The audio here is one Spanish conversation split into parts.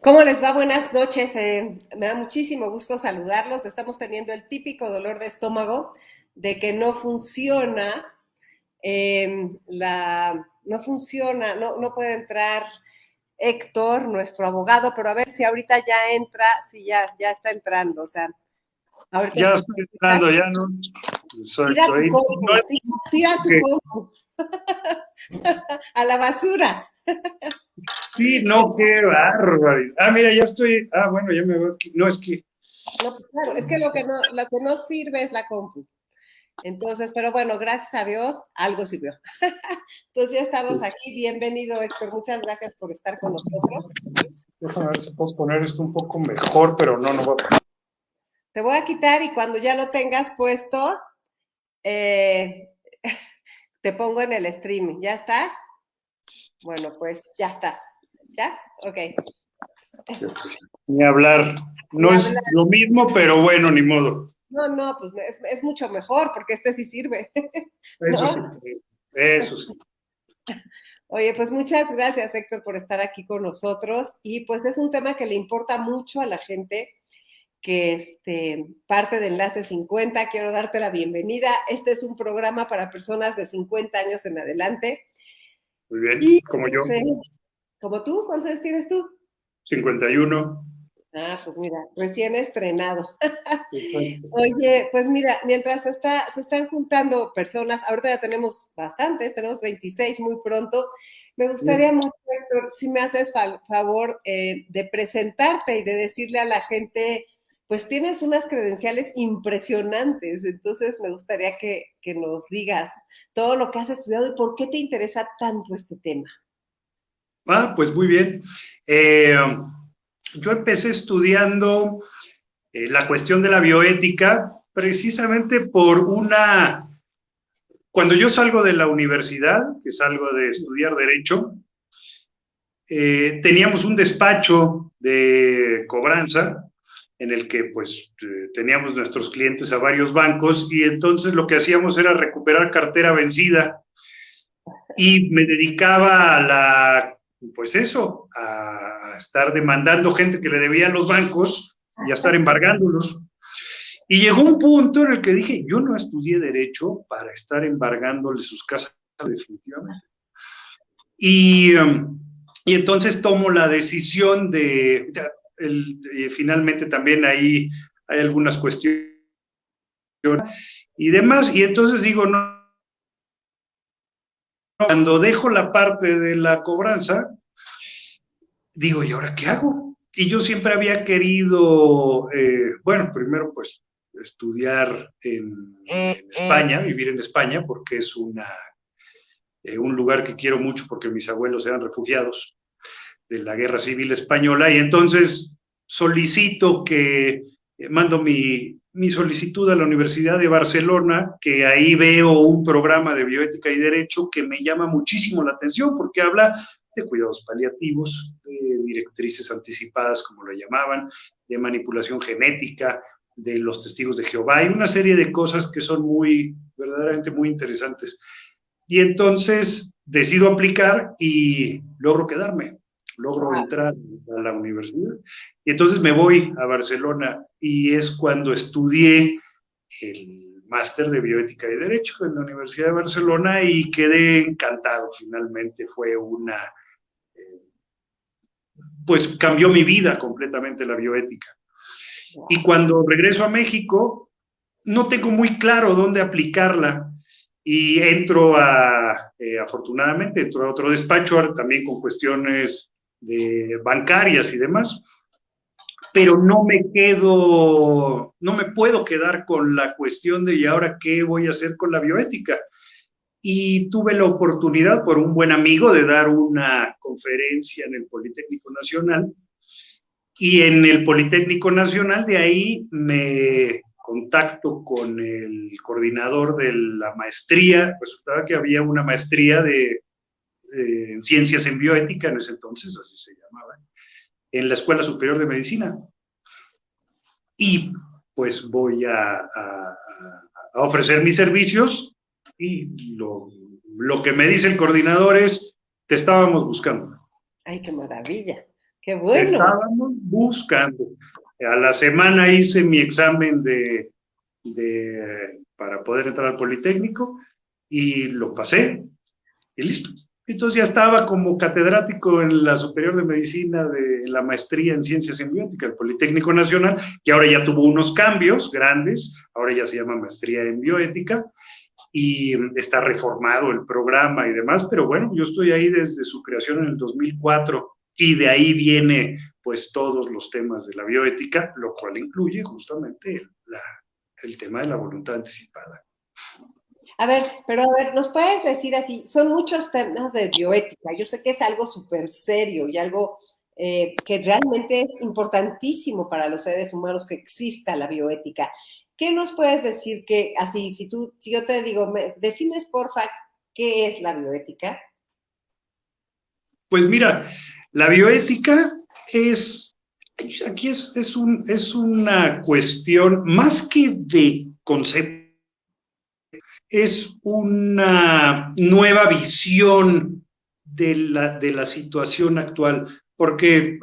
¿Cómo les va? Buenas noches. Me da muchísimo gusto saludarlos. Estamos teniendo el típico dolor de estómago de que no funciona no funciona, no puede entrar Héctor, nuestro abogado, pero a ver si ahorita ya entra, si ya está entrando. O sea, ahorita Ya si estoy entrando, ya no. tira tu Exacto. compu, No es tira tu que, compu a la basura. sí, no, qué bárbaro. Mira, ya estoy. Bueno, ya me veo aquí. No, es que. No, pues claro, es que lo que no sirve es la compu. Entonces, pero bueno, gracias a Dios, algo sirvió. Entonces ya estamos aquí. Bienvenido, Héctor. Muchas gracias por estar con nosotros. Déjame ver si puedo poner esto un poco mejor, pero no va a. Te voy a quitar y cuando ya lo tengas puesto, eh, te pongo en el streaming. ¿Ya estás? Bueno, pues ya estás. ¿Ya? Ok. Ni hablar. Ni No es hablar. lo mismo, pero bueno, ni modo. No, pues es mucho mejor porque este sí sirve, Eso sí, ¿no? eso sí. Oye, pues muchas gracias, Héctor, por estar aquí con nosotros. Y pues es un tema que le importa mucho a la gente, que parte de Enlace 50. Quiero darte la bienvenida. Este es un programa para personas de 50 años en adelante. Muy bien, Y como yo, pues, como tú, ¿cuántos años tienes tú? 51. Pues mira, recién estrenado. Exacto. Oye, pues mira, mientras se están juntando personas, ahorita ya tenemos bastantes, tenemos 26 muy pronto. Me gustaría mucho, Héctor, si me haces favor de presentarte y de decirle a la gente, pues tienes unas credenciales impresionantes, entonces me gustaría que nos digas todo lo que has estudiado y por qué te interesa tanto este tema. Pues muy bien. Yo empecé estudiando la cuestión de la bioética precisamente cuando yo salgo de la universidad, que salgo de estudiar derecho, teníamos un despacho de cobranza en el que pues teníamos nuestros clientes a varios bancos y entonces lo que hacíamos era recuperar cartera vencida y me dedicaba pues eso, a estar demandando gente que le debía a los bancos y a estar embargándolos. Y llegó un punto en el que dije, yo no estudié derecho para estar embargándole sus casas definitivamente. Y, y entonces tomo la decisión finalmente también ahí hay algunas cuestiones y demás, y entonces digo, no, cuando dejo la parte de la cobranza, digo, ¿y ahora qué hago? Y yo siempre había querido, bueno, primero pues estudiar en España, vivir en España, porque es un lugar que quiero mucho porque mis abuelos eran refugiados de la Guerra Civil Española y entonces solicito mando mi solicitud a la Universidad de Barcelona, que ahí veo un programa de bioética y derecho que me llama muchísimo la atención porque habla de cuidados paliativos, de directrices anticipadas, como lo llamaban, de manipulación genética, de los testigos de Jehová, y una serie de cosas que son verdaderamente muy interesantes. Y entonces decido aplicar y logro quedarme, logro Wow. entrar a la universidad. Y entonces me voy a Barcelona y es cuando estudié el máster de bioética y derecho en la Universidad de Barcelona y quedé encantado. Finalmente pues cambió mi vida completamente la bioética. Y cuando regreso a México, no tengo muy claro dónde aplicarla y afortunadamente, entro a otro despacho también con cuestiones bancarias y demás, pero no me puedo quedar con la cuestión de ¿y ahora qué voy a hacer con la bioética? Y tuve la oportunidad por un buen amigo de dar una conferencia en el Politécnico Nacional y en el Politécnico Nacional de ahí me contacto con el coordinador de la maestría, resultaba que había una maestría en ciencias en bioética, en ese entonces así se llamaba, en la Escuela Superior de Medicina. Y pues voy a ofrecer mis servicios y lo que me dice el coordinador es, te estábamos buscando. Ay, qué maravilla. Qué bueno. Estábamos buscando. A la semana hice mi examen para poder entrar al Politécnico y lo pasé y listo. Entonces ya estaba como catedrático en la Superior de Medicina de la maestría en Ciencias en Bioética del Politécnico Nacional, que ahora ya tuvo unos cambios grandes, ahora ya se llama maestría en bioética y está reformado el programa y demás, pero bueno, yo estoy ahí desde su creación en el 2004 y de ahí viene pues todos los temas de la bioética, lo cual incluye justamente el tema de la voluntad anticipada. A ver, pero a ver, ¿nos puedes decir así? Son muchos temas de bioética. Yo sé que es algo súper serio y algo que realmente es importantísimo para los seres humanos que exista la bioética. ¿Qué nos puedes decir que, así, si yo te digo, me defines porfa qué es la bioética? Pues mira, la bioética aquí es una cuestión más que de concepto, es una nueva visión de la situación actual, porque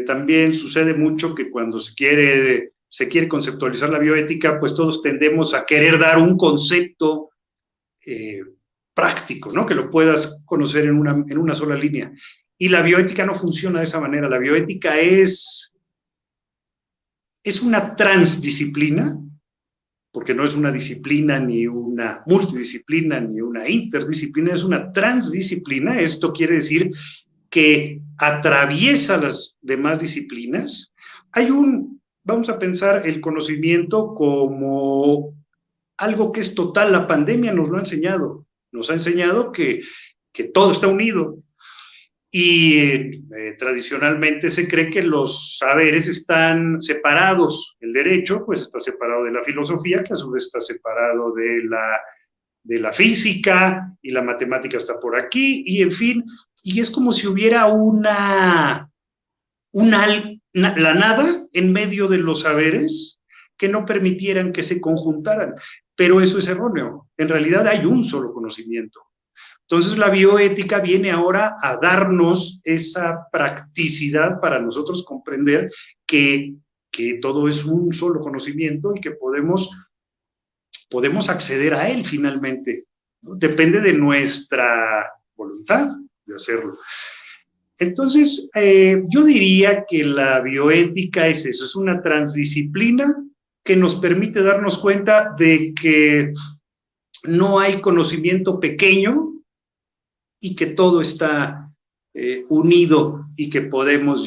también sucede mucho que cuando se quiere conceptualizar la bioética, pues todos tendemos a querer dar un concepto eh, práctico, ¿no? Que lo puedas conocer en una sola línea. Y la bioética no funciona de esa manera. La bioética es una transdisciplina, porque no es una disciplina, ni una multidisciplina, ni una interdisciplina, es una transdisciplina. Esto quiere decir que atraviesa las demás disciplinas. Vamos a pensar el conocimiento como algo que es total. La pandemia nos lo ha enseñado. Nos ha enseñado que todo está unido. Y tradicionalmente se cree que los saberes están separados. El derecho, pues, está separado de la filosofía, que a su vez está separado de la física, y la matemática está por aquí, y en fin, y es como si hubiera la nada en medio de los saberes que no permitieran que se conjuntaran. Pero eso es erróneo. En realidad hay un solo conocimiento. Entonces la bioética viene ahora a darnos esa practicidad para nosotros comprender que todo es un solo conocimiento y que podemos acceder a él finalmente, ¿no? Depende de nuestra voluntad de hacerlo. Entonces, yo diría que la bioética es eso, es una transdisciplina que nos permite darnos cuenta de que no hay conocimiento pequeño y que todo está unido y que podemos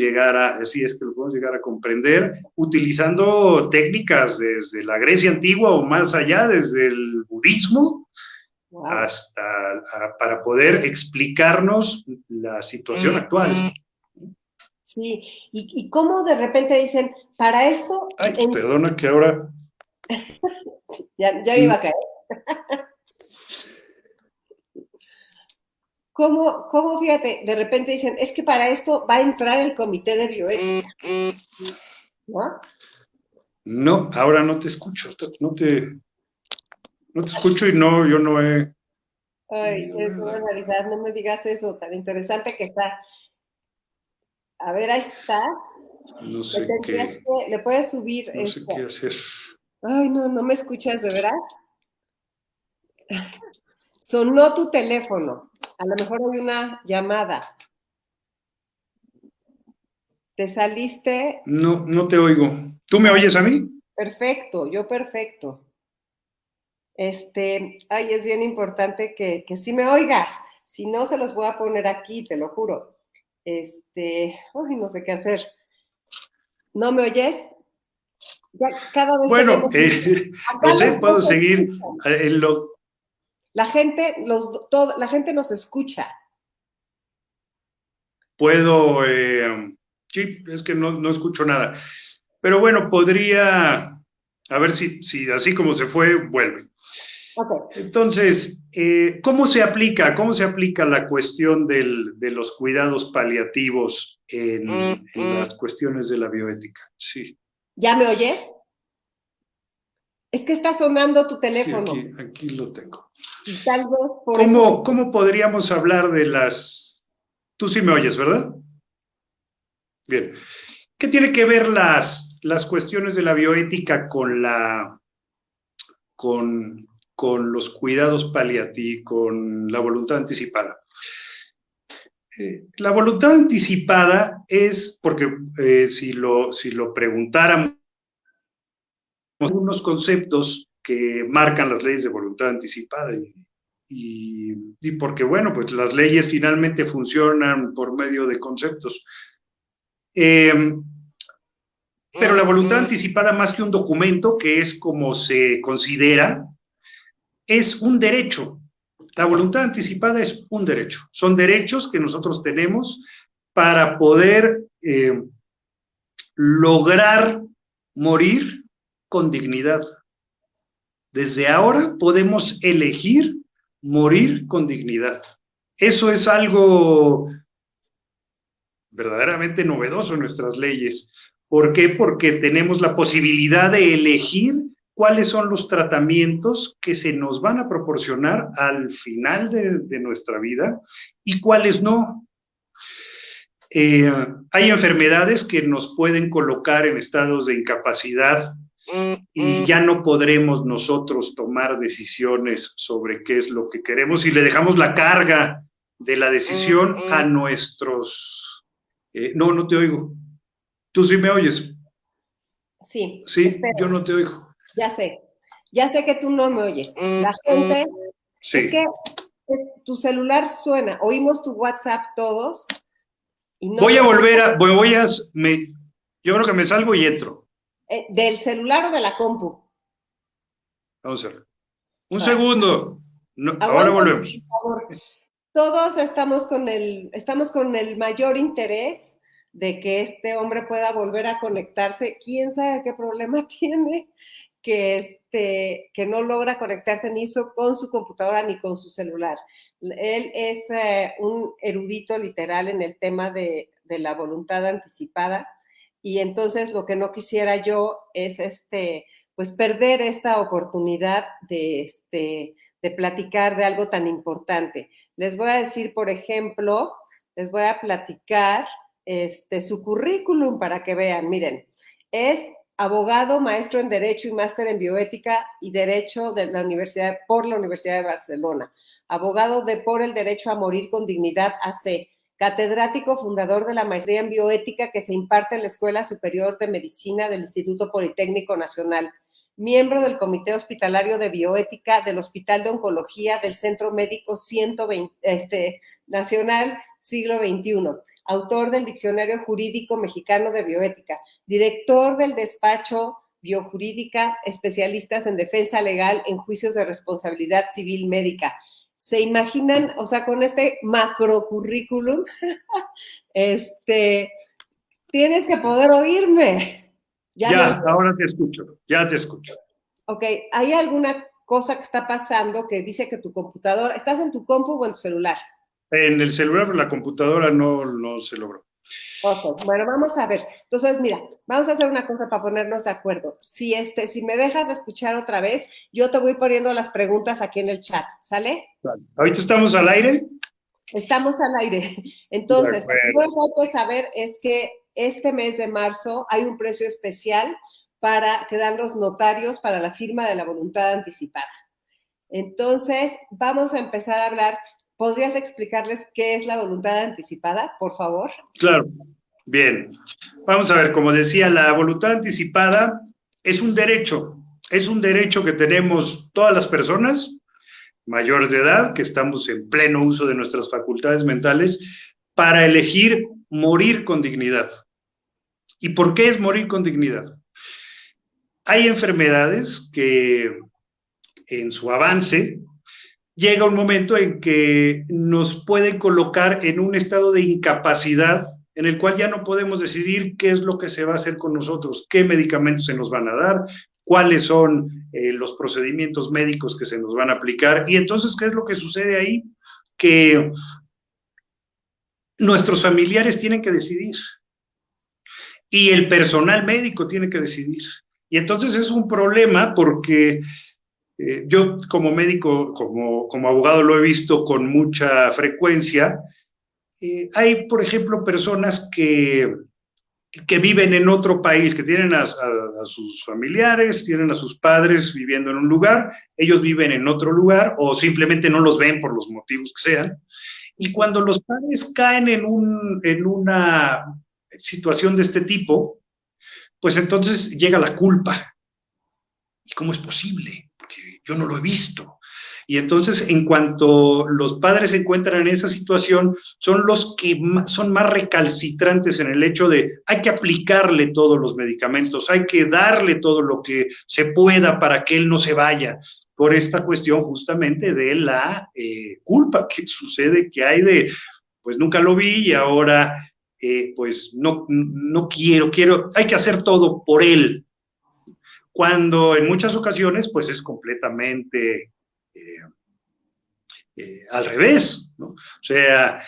así es que lo podemos llegar a comprender utilizando técnicas desde la Grecia antigua o más allá, desde el budismo, wow, para poder explicarnos la situación actual. Sí, y cómo de repente dicen, para esto... Ay, perdona que ahora... ya iba a caer. ¿Cómo, fíjate, de repente dicen, es que para esto va a entrar el comité de bioética, ¿no? No, ahora no te escucho, no te escucho y yo no he... Ay, es una realidad, no me digas eso, tan interesante que está. A ver, ahí estás. No sé qué. Le puedes subir. No sé qué hacer. Ay, no me escuchas, ¿de veras? Sonó tu teléfono. A lo mejor hay una llamada. ¿Te saliste? No te oigo. ¿Tú me oyes a mí? Perfecto, yo perfecto. Ay, es bien importante que sí me oigas. Si no, se los voy a poner aquí, te lo juro. Ay, no sé qué hacer. ¿No me oyes? Ya cada vez bueno, tenemos... no sé, puedo seguir en lo... La gente nos escucha. Puedo, sí, es que no escucho nada. Pero bueno, podría, a ver si así como se fue, vuelve. Okay. Entonces, ¿cómo se aplica la cuestión de los cuidados paliativos en las cuestiones de la bioética? Sí. ¿Ya me oyes? Es que está sonando tu teléfono. Sí, aquí lo tengo. Y tal vez por ¿Cómo podríamos hablar de las Tú sí me oyes, ¿verdad? Bien. ¿Qué tiene que ver las cuestiones de la bioética con los cuidados paliativos, con la voluntad anticipada? La voluntad anticipada es, porque si lo preguntáramos, unos conceptos que marcan las leyes de voluntad anticipada y porque, bueno, pues las leyes finalmente funcionan por medio de conceptos. Pero la voluntad anticipada, más que un documento, que es como se considera, es un derecho. La voluntad anticipada es un derecho. Son derechos que nosotros tenemos para poder lograr morir con dignidad. Desde ahora podemos elegir morir con dignidad. Eso es algo verdaderamente novedoso en nuestras leyes. ¿Por qué? Porque tenemos la posibilidad de elegir cuáles son los tratamientos que se nos van a proporcionar al final de nuestra vida y cuáles no. Hay enfermedades que nos pueden colocar en estados de incapacidad y ya no podremos nosotros tomar decisiones sobre qué es lo que queremos y le dejamos la carga de la decisión a nuestros... no te oigo. ¿Tú sí me oyes? Sí, Sí, espera. yo no te oigo. Ya sé que tú no me oyes. La gente, sí. Es que tu celular suena, oímos tu WhatsApp todos. Y no voy a volver a, yo creo que me salgo y entro. ¿Del celular o de la compu? Vamos a ver. Un segundo. No, ahora volvemos. Por favor. Todos estamos con el mayor interés de que este hombre pueda volver a conectarse. ¿Quién sabe qué problema tiene? Que no logra conectarse ni con su computadora ni con su celular. Él es un erudito literal en el tema de la voluntad anticipada y entonces lo que no quisiera yo es pues perder esta oportunidad de platicar de algo tan importante. Les voy a decir, por ejemplo, les voy a platicar su currículum para que vean. Miren, es abogado, maestro en Derecho y máster en Bioética y Derecho por la Universidad de Barcelona. Abogado por el Derecho a Morir con Dignidad AC. Catedrático fundador de la maestría en Bioética que se imparte en la Escuela Superior de Medicina del Instituto Politécnico Nacional. Miembro del Comité Hospitalario de Bioética del Hospital de Oncología del Centro Médico 120, Nacional Siglo XXI. Autor del Diccionario Jurídico Mexicano de Bioética, director del despacho Biojurídica, especialistas en defensa legal en juicios de responsabilidad civil médica. ¿Se imaginan? O sea, con este macro currículum, tienes que poder oírme. Ahora te escucho, ya te escucho. Ok, ¿hay alguna cosa que está pasando que dice que tu computadora, ¿estás en tu compu o en tu celular? En el celular, pero la computadora no se logró. Ok, bueno, vamos a ver. Entonces, mira, vamos a hacer una cosa para ponernos de acuerdo. Si me dejas de escuchar otra vez, yo te voy poniendo las preguntas aquí en el chat, ¿sale? Vale. ¿Ahorita estamos al aire? Estamos al aire. Entonces, lo que hay que saber es que este mes de marzo hay un precio especial que dan los notarios para la firma de la voluntad anticipada. Entonces, vamos a empezar a hablar. ¿Podrías explicarles qué es la voluntad anticipada, por favor? Claro. Bien. Vamos a ver, como decía, la voluntad anticipada es un derecho que tenemos todas las personas mayores de edad, que estamos en pleno uso de nuestras facultades mentales, para elegir morir con dignidad. ¿Y por qué es morir con dignidad? Hay enfermedades que en su avance llega un momento en que nos pueden colocar en un estado de incapacidad en el cual ya no podemos decidir qué es lo que se va a hacer con nosotros, qué medicamentos se nos van a dar, cuáles son los procedimientos médicos que se nos van a aplicar. Y entonces, ¿qué es lo que sucede ahí? Que nuestros familiares tienen que decidir y el personal médico tiene que decidir. Y entonces es un problema porque yo como médico, como abogado lo he visto con mucha frecuencia. Hay, por ejemplo, personas que viven en otro país, que tienen a sus familiares, tienen a sus padres viviendo en un lugar, ellos viven en otro lugar o simplemente no los ven por los motivos que sean. Y cuando los padres caen en una situación de este tipo, pues entonces llega la culpa. ¿Y cómo es posible? Porque yo no lo he visto. Y entonces, en cuanto los padres se encuentran en esa situación, son los que son más recalcitrantes en el hecho de hay que aplicarle todos los medicamentos, hay que darle todo lo que se pueda para que él no se vaya, por esta cuestión justamente de la culpa que sucede, que hay de, pues nunca lo vi y ahora, pues no quiero, hay que hacer todo por él, cuando en muchas ocasiones, pues es completamente al revés, ¿no? O sea,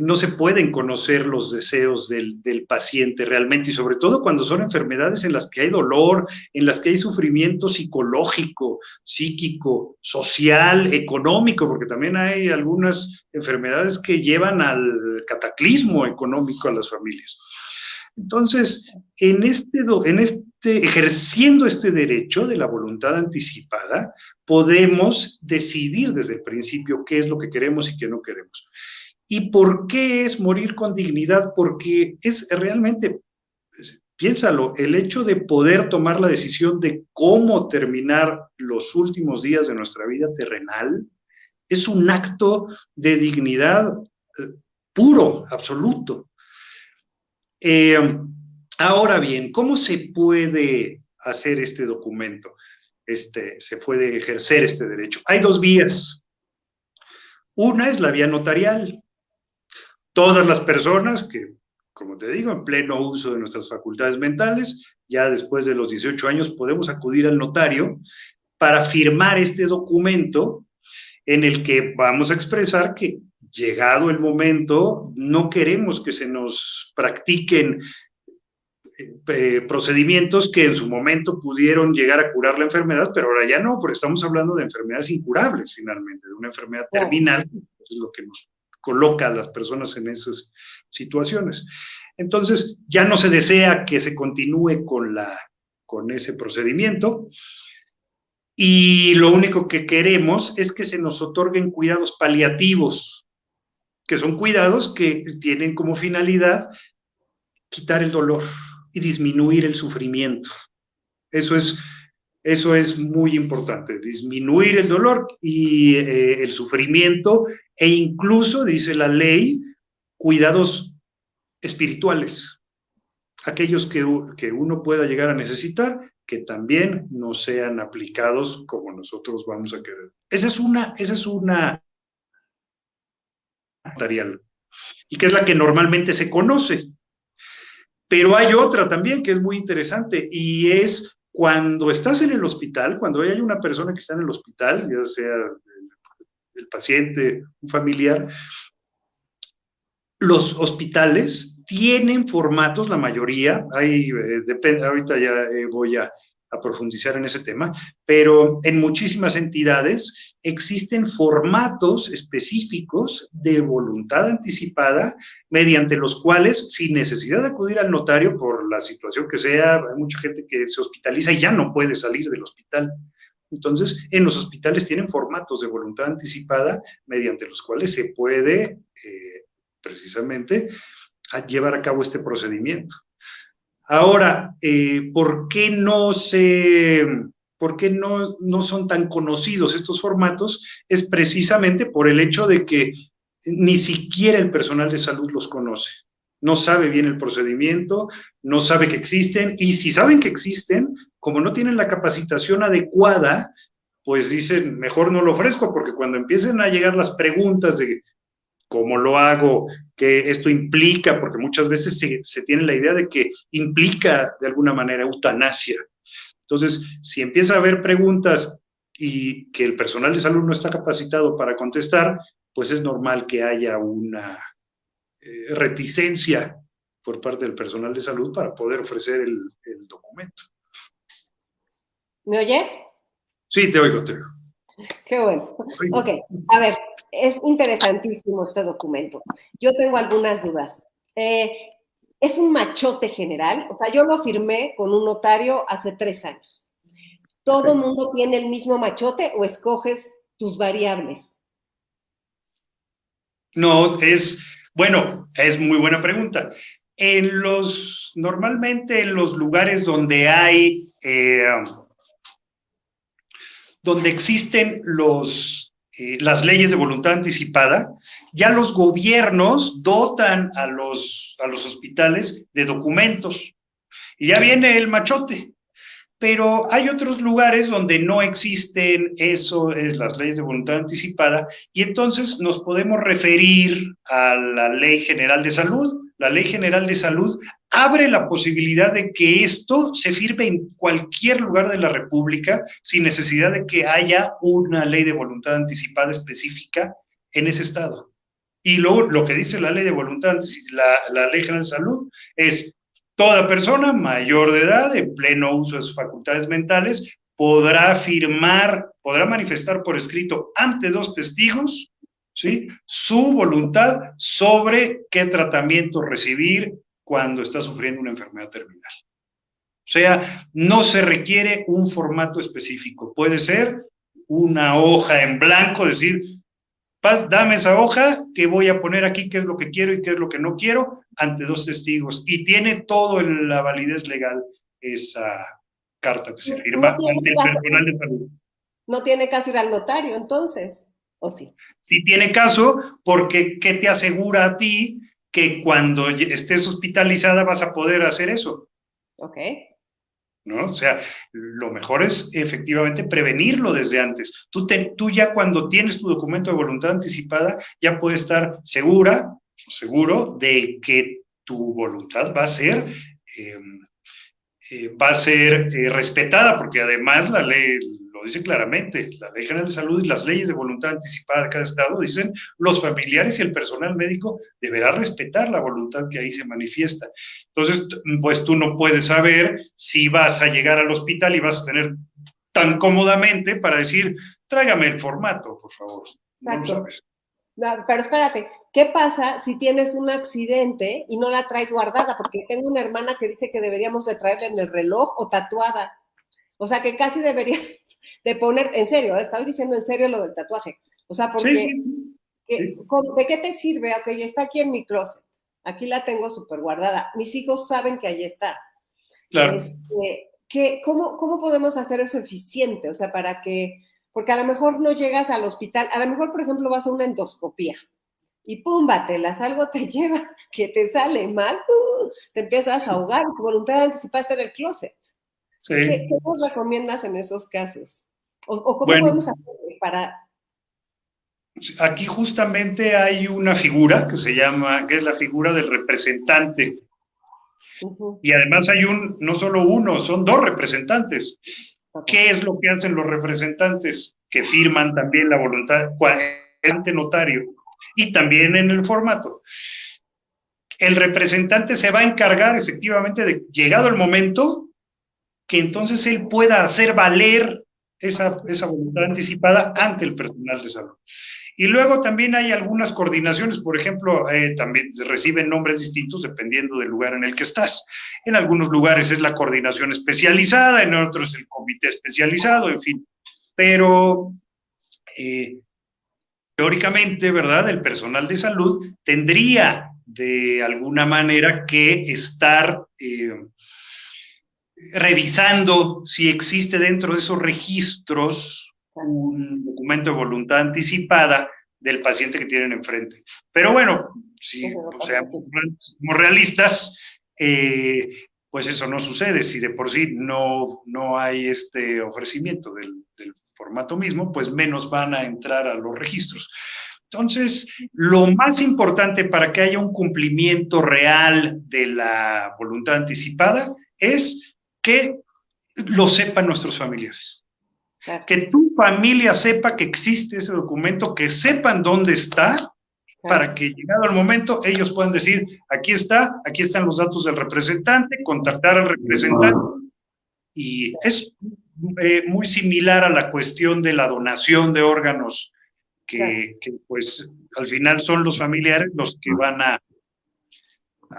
no se pueden conocer los deseos del paciente realmente, y sobre todo cuando son enfermedades en las que hay dolor, en las que hay sufrimiento psicológico, psíquico, social, económico, porque también hay algunas enfermedades que llevan al cataclismo económico a las familias. Entonces, ejerciendo este derecho de la voluntad anticipada, podemos decidir desde el principio qué es lo que queremos y qué no queremos. ¿Y por qué es morir con dignidad? Porque es realmente, piénsalo, el hecho de poder tomar la decisión de cómo terminar los últimos días de nuestra vida terrenal es un acto de dignidad puro, absoluto. Ahora bien, ¿cómo se puede hacer este documento? Se puede ejercer este derecho. Hay dos vías. Una es la vía notarial. Todas las personas que, como te digo, en pleno uso de nuestras facultades mentales, ya después de los 18 años podemos acudir al notario para firmar este documento en el que vamos a expresar que, llegado el momento, no queremos que se nos practiquen procedimientos que en su momento pudieron llegar a curar la enfermedad, pero ahora ya no, porque estamos hablando de enfermedades incurables finalmente, de una enfermedad terminal, es lo que nos coloca a las personas en esas situaciones. Entonces, ya no se desea que se continúe con ese procedimiento, y lo único que queremos es que se nos otorguen cuidados paliativos, que son cuidados que tienen como finalidad quitar el dolor y disminuir el sufrimiento. Eso es muy importante, disminuir el dolor y el sufrimiento, e incluso, dice la ley, cuidados espirituales, aquellos que uno pueda llegar a necesitar, que también no sean aplicados como nosotros vamos a querer. Esa es una notarial, y que es la que normalmente se conoce. Pero hay otra también que es muy interesante, y es cuando estás en el hospital, cuando hay una persona que está en el hospital, ya sea el paciente, un familiar, los hospitales tienen formatos, la mayoría, depende, ahorita ya voy a profundizar en ese tema, pero en muchísimas entidades existen formatos específicos de voluntad anticipada, mediante los cuales, sin necesidad de acudir al notario por la situación que sea, hay mucha gente que se hospitaliza y ya no puede salir del hospital. Entonces, en los hospitales tienen formatos de voluntad anticipada mediante los cuales se puede precisamente llevar a cabo este procedimiento. Ahora, ¿por qué no son tan conocidos estos formatos? Es precisamente por el hecho de que ni siquiera el personal de salud los conoce. No sabe bien el procedimiento, no sabe que existen, y si saben que existen, como no tienen la capacitación adecuada, pues dicen, mejor no lo ofrezco, porque cuando empiecen a llegar las preguntas de cómo lo hago, qué esto implica, porque muchas veces se tiene la idea de que implica de alguna manera eutanasia. Entonces, si empieza a haber preguntas y que el personal de salud no está capacitado para contestar, pues es normal que haya una reticencia por parte del personal de salud para poder ofrecer el documento. ¿Me oyes? Sí, te oigo, te oigo. Qué bueno. Ok, a ver, es interesantísimo este documento. Yo tengo algunas dudas. ¿Es un machote general? O sea, yo lo firmé con un notario hace 3 años. ¿Todo el mundo tiene el mismo machote o escoges tus variables? No, bueno, es muy buena pregunta. Normalmente en los lugares donde existen las leyes de voluntad anticipada, ya los gobiernos dotan a los hospitales de documentos. Y ya viene el machote. Pero hay otros lugares donde no existen las leyes de voluntad anticipada, y entonces nos podemos referir a la Ley General de Salud. La Ley General de Salud abre la posibilidad de que esto se firme en cualquier lugar de la República sin necesidad de que haya una ley de voluntad anticipada específica en ese estado. Y luego lo que dice la Ley de Voluntad, la Ley General de Salud, es: toda persona mayor de edad, en pleno uso de sus facultades mentales, podrá manifestar por escrito ante 2 testigos, ¿sí?, su voluntad sobre qué tratamiento recibir cuando está sufriendo una enfermedad terminal. O sea, no se requiere un formato específico. Puede ser una hoja en blanco, decir: dame esa hoja que voy a poner aquí qué es lo que quiero y qué es lo que no quiero ante 2 testigos. Y tiene toda la validez legal esa carta que se firma ante el personal de salud. No tiene caso ir al notario, entonces, ¿o sí? Sí tiene caso, porque ¿qué te asegura a ti que cuando estés hospitalizada vas a poder hacer eso? Ok. ¿No? O sea, lo mejor es efectivamente prevenirlo desde antes. Tú ya cuando tienes tu documento de voluntad anticipada, ya puedes estar seguro de que tu voluntad va a ser respetada, porque además la ley lo dice claramente. La Ley General de Salud y las leyes de voluntad anticipada de cada estado dicen: los familiares y el personal médico deberá respetar la voluntad que ahí se manifiesta. Entonces, pues tú no puedes saber si vas a llegar al hospital y vas a tener tan cómodamente para decir: tráigame el formato, por favor. No lo sabes. No, pero espérate, ¿qué pasa si tienes un accidente y no la traes guardada? Porque tengo una hermana que dice que deberíamos de traerla en el reloj o tatuada. O sea, que casi deberías de poner, en serio, estoy diciendo en serio lo del tatuaje. O sea, porque, Sí. ¿de qué te sirve? Ok, está aquí en mi closet. Aquí la tengo súper guardada. Mis hijos saben que ahí está. Claro. ¿Cómo podemos hacer eso eficiente? O sea, porque a lo mejor no llegas al hospital, a lo mejor, por ejemplo, vas a una endoscopía y pum, batelas, algo te lleva, que te sale mal, te empiezas a ahogar, tu voluntad anticipada está en el closet. Sí. ¿Qué nos recomiendas en esos casos? ¿O cómo podemos hacer para...? Aquí justamente hay una figura que es la figura del representante. Y además hay no solo uno, son 2 representantes. ¿Qué es lo que hacen los representantes? Que firman también la voluntad ante notario y también en el formato. El representante se va a encargar efectivamente de, llegado el momento, que entonces él pueda hacer valer esa voluntad anticipada ante el personal de salud. Y luego también hay algunas coordinaciones, por ejemplo, también se reciben nombres distintos dependiendo del lugar en el que estás. En algunos lugares es la coordinación especializada, en otros el comité especializado, en fin. Pero teóricamente, ¿verdad?, el personal de salud tendría de alguna manera que estar revisando si existe dentro de esos registros un documento de voluntad anticipada del paciente que tienen enfrente. Pero bueno, si seamos realistas, pues eso no sucede. Si de por sí no hay este ofrecimiento del formato mismo, pues menos van a entrar a los registros. Entonces, lo más importante para que haya un cumplimiento real de la voluntad anticipada es que lo sepan nuestros familiares. Claro. Que tu familia sepa que existe ese documento, que sepan dónde está, claro, para que llegado el momento ellos puedan decir: aquí están los datos del representante, contactar al representante, y eso. muy similar a la cuestión de la donación de órganos, que pues al final son los familiares los que van a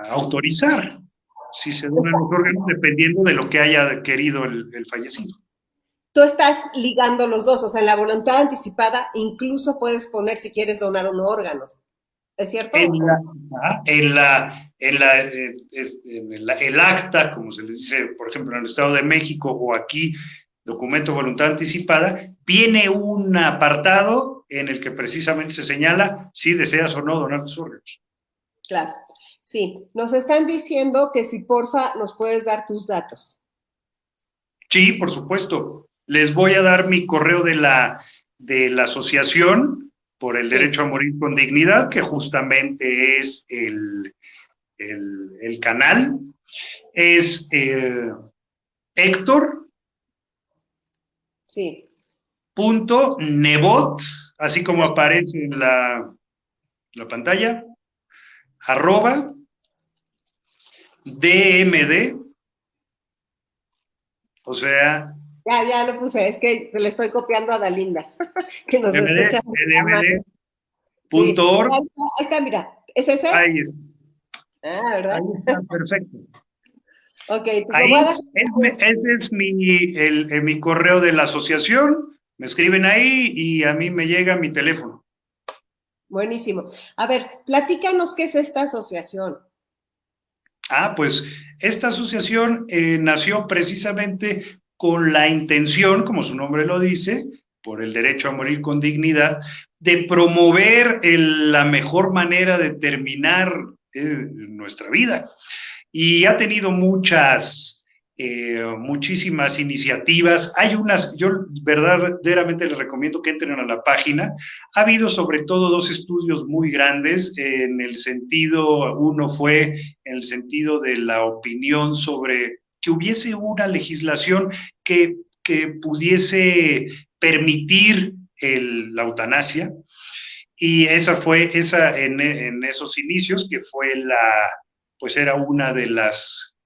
autorizar si se donan los órganos, dependiendo de lo que haya querido el fallecido. Tú estás ligando los dos, o sea, en la voluntad anticipada incluso puedes poner si quieres donar unos órganos. ¿Es cierto? El acta, como se les dice, por ejemplo, en el Estado de México o aquí, documento de voluntad anticipada, viene un apartado en el que precisamente se señala si deseas o no donar tus órganos. Claro, sí. Nos están diciendo que si porfa nos puedes dar tus datos. Sí, por supuesto. Les voy a dar mi correo de la asociación por el derecho a morir con dignidad, que justamente es el canal. Es Héctor. Sí. .nebot, así como aparece en la pantalla, @ DMD, o sea... Ya lo puse, es que le estoy copiando a Dalinda, que nos DMD, está DMD.org. Sí. Ahí está, mira, ¿es ese? Ahí está. ¿Verdad? Ahí está, perfecto. Ok, entonces ahí, lo voy a dejar. ese es mi correo de la asociación, me escriben ahí y a mí me llega mi teléfono. Buenísimo. A ver, platícanos qué es esta asociación. Pues esta asociación nació precisamente con la intención, como su nombre lo dice, por el derecho a morir con dignidad, de promover la mejor manera de terminar nuestra vida. Y ha tenido muchísimas iniciativas. Hay unas, yo verdaderamente les recomiendo que entren a la página. Ha habido sobre todo 2 estudios muy grandes en el sentido, uno fue en el sentido de la opinión sobre que hubiese una legislación que pudiese permitir la eutanasia. Y esa fue en esos inicios, que fue pues era una de las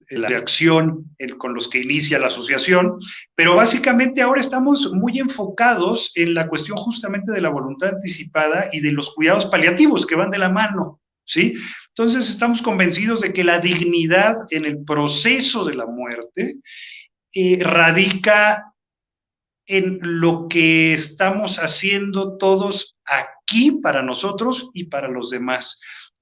de acción con los que inicia la asociación, pero básicamente ahora estamos muy enfocados en la cuestión justamente de la voluntad anticipada y de los cuidados paliativos que van de la mano, ¿sí? Entonces estamos convencidos de que la dignidad en el proceso de la muerte radica en lo que estamos haciendo todos aquí para nosotros y para los demás.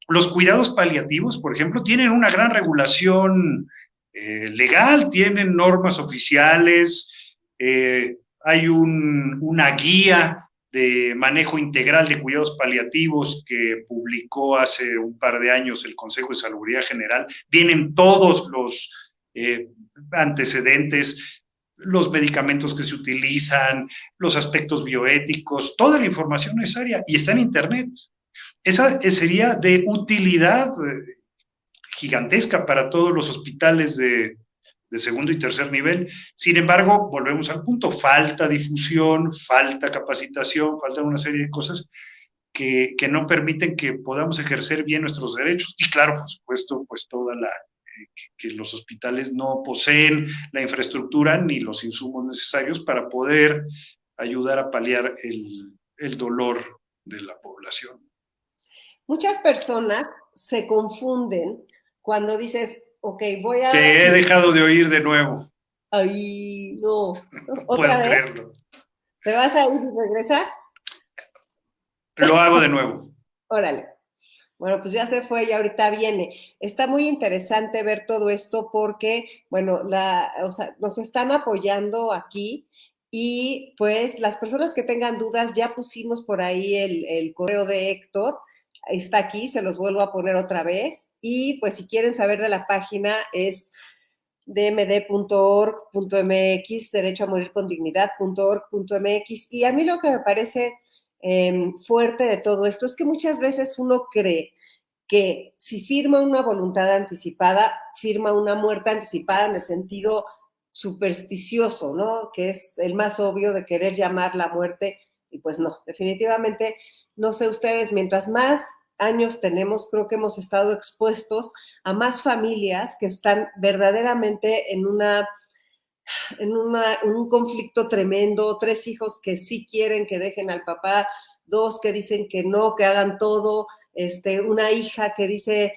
Los cuidados paliativos, por ejemplo, tienen una gran regulación legal, tienen normas oficiales, hay una guía de manejo integral de cuidados paliativos que publicó hace un par de años el Consejo de Salubridad General. Vienen todos los antecedentes, los medicamentos que se utilizan, los aspectos bioéticos, toda la información necesaria, y está en Internet. Esa sería de utilidad gigantesca para todos los hospitales de segundo y tercer nivel. Sin embargo, volvemos al punto, falta difusión, falta capacitación, falta una serie de cosas que no permiten que podamos ejercer bien nuestros derechos. Y claro, por supuesto, pues que los hospitales no poseen la infraestructura ni los insumos necesarios para poder ayudar a paliar el dolor de la población. Muchas personas se confunden cuando dices, ok, voy a... Te he dejado de oír de nuevo. Ay, no. ¿Otra vez? Creerlo. ¿Te vas a ir y regresas? Lo hago de nuevo. Órale. Bueno, pues ya se fue y ahorita viene. Está muy interesante ver todo esto porque, bueno, nos están apoyando aquí y pues las personas que tengan dudas, ya pusimos por ahí el correo de Héctor, está aquí, se los vuelvo a poner otra vez. Y pues si quieren saber de la página es dmd.org.mx, derecho a morir con dignidad.org.mx. Y a mí lo que me parece fuerte de todo esto es que muchas veces uno cree que si firma una voluntad anticipada, firma una muerte anticipada en el sentido supersticioso, ¿no? Que es el más obvio de querer llamar la muerte, y pues no, definitivamente, no sé ustedes, mientras más años tenemos, creo que hemos estado expuestos a más familias que están verdaderamente en un conflicto tremendo, 3 hijos que sí quieren que dejen al papá, 2 que dicen que no, que hagan todo, una hija que dice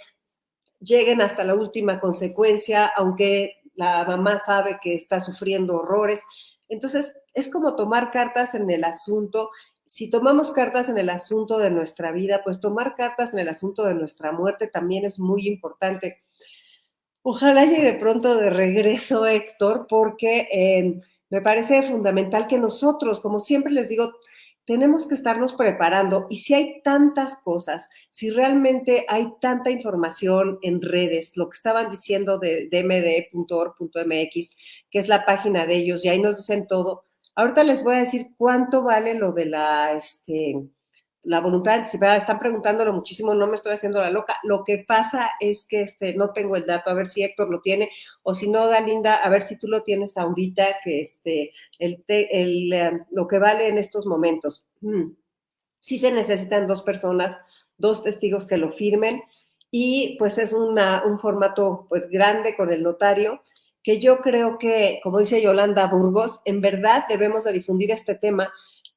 lleguen hasta la última consecuencia, aunque la mamá sabe que está sufriendo horrores. Entonces, es como tomar cartas en el asunto. Si tomamos cartas en el asunto de nuestra vida, pues tomar cartas en el asunto de nuestra muerte también es muy importante. Ojalá llegue pronto de regreso, Héctor, porque me parece fundamental que nosotros, como siempre les digo, tenemos que estarnos preparando. Y si hay tantas cosas, si realmente hay tanta información en redes, lo que estaban diciendo de dmd.org.mx, que es la página de ellos, y ahí nos dicen todo. Ahorita les voy a decir cuánto vale lo de la voluntad anticipada. Están preguntándolo muchísimo, no me estoy haciendo la loca. Lo que pasa es que no tengo el dato, a ver si Héctor lo tiene, o si no, Dalinda, a ver si tú lo tienes ahorita, que lo que vale en estos momentos. Sí se necesitan 2 personas, 2 testigos que lo firmen, y pues es un formato pues grande con el notario, que yo creo que, como dice Yolanda Burgos, en verdad debemos de difundir este tema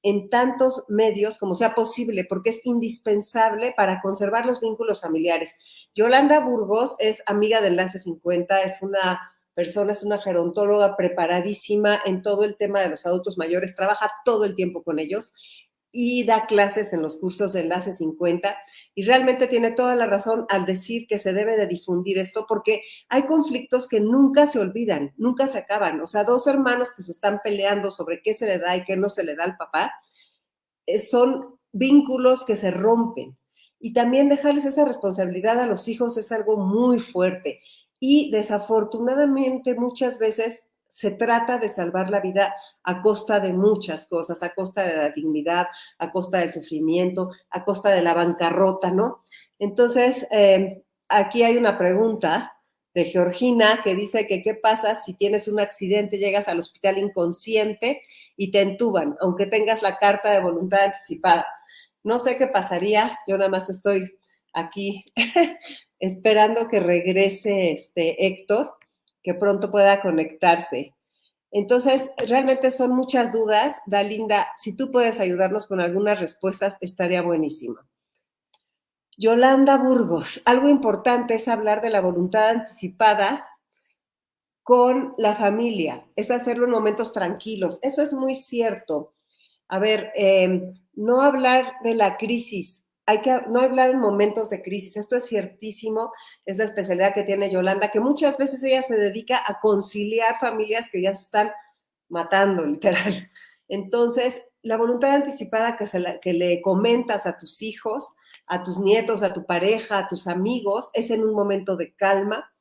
en tantos medios como sea posible, porque es indispensable para conservar los vínculos familiares. Yolanda Burgos es amiga de Enlace 50, es una persona, es una gerontóloga preparadísima en todo el tema de los adultos mayores, trabaja todo el tiempo con ellos y da clases en los cursos de Enlace 50, y realmente tiene toda la razón al decir que se debe de difundir esto, porque hay conflictos que nunca se olvidan, nunca se acaban. O sea, 2 hermanos que se están peleando sobre qué se le da y qué no se le da al papá, son vínculos que se rompen. Y también dejarles esa responsabilidad a los hijos es algo muy fuerte. Y desafortunadamente muchas veces se trata de salvar la vida a costa de muchas cosas, a costa de la dignidad, a costa del sufrimiento, a costa de la bancarrota, ¿no? Entonces, aquí hay una pregunta de Georgina que dice que qué pasa si tienes un accidente, llegas al hospital inconsciente y te entuban, aunque tengas la carta de voluntad anticipada. No sé qué pasaría, yo nada más estoy aquí esperando que regrese Héctor, que pronto pueda conectarse. Entonces, realmente son muchas dudas. Dalinda, si tú puedes ayudarnos con algunas respuestas, estaría buenísimo. Yolanda Burgos, algo importante es hablar de la voluntad anticipada con la familia, es hacerlo en momentos tranquilos. Eso es muy cierto. A ver, no hablar de la crisis, no hablar en momentos de crisis, esto es ciertísimo, es la especialidad que tiene Yolanda, que muchas veces ella se dedica a conciliar familias que ya se están matando, literal. Entonces, la voluntad anticipada que le comentas a tus hijos, a tus nietos, a tu pareja, a tus amigos, es en un momento de calma.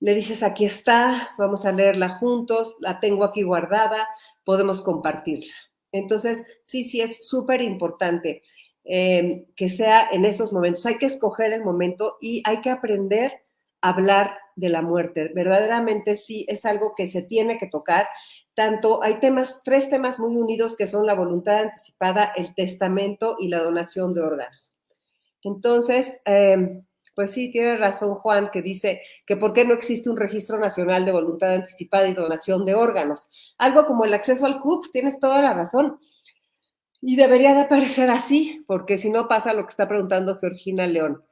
Le dices, aquí está, vamos a leerla juntos, la tengo aquí guardada, podemos compartirla. Entonces, sí, es súper importante que sea en esos momentos. Hay que escoger el momento y hay que aprender a hablar de la muerte. Verdaderamente sí es algo que se tiene que tocar. Tanto hay 3 temas muy unidos que son la voluntad anticipada, el testamento y la donación de órganos. Entonces, pues sí, tiene razón Juan, que dice que por qué no existe un registro nacional de voluntad anticipada y donación de órganos. Algo como el acceso al CUP, tienes toda la razón. Y debería de aparecer así, porque si no pasa lo que está preguntando Georgina León.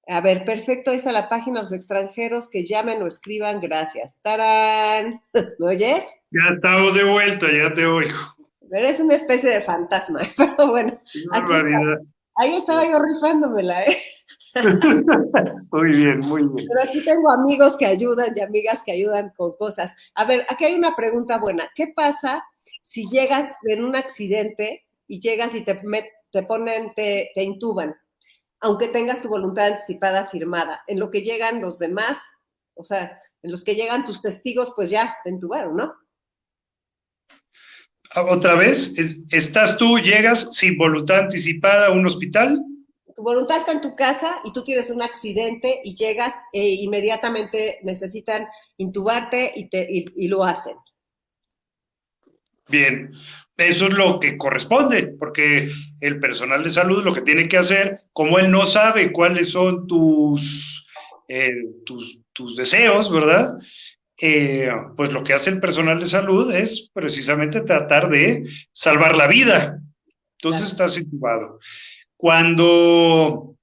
A ver, perfecto, ahí está la página, los extranjeros que llamen o escriban, gracias. ¡Tarán! ¿Me oyes? Ya estamos de vuelta, ya te oigo. Eres una especie de fantasma, pero bueno, aquí está. Ahí estaba yo rifándomela, ¿eh? Muy bien, muy bien. Pero aquí tengo amigos que ayudan y amigas que ayudan con cosas. A ver, aquí hay una pregunta buena. ¿Qué pasa si llegas en un accidente y llegas y te intuban, aunque tengas tu voluntad anticipada firmada? En lo que llegan los demás, o sea, en los que llegan tus testigos, pues ya te intubaron, ¿no? Otra vez, estás tú, llegas sin voluntad anticipada a un hospital. Tu voluntad está en tu casa y tú tienes un accidente y llegas e inmediatamente necesitan intubarte y lo hacen. Bien, Eso es lo que corresponde, porque el personal de salud lo que tiene que hacer, como él no sabe cuáles son tus deseos, ¿verdad? Pues lo que hace el personal de salud es precisamente tratar de salvar la vida. Entonces Claro. estás intubado. Cuando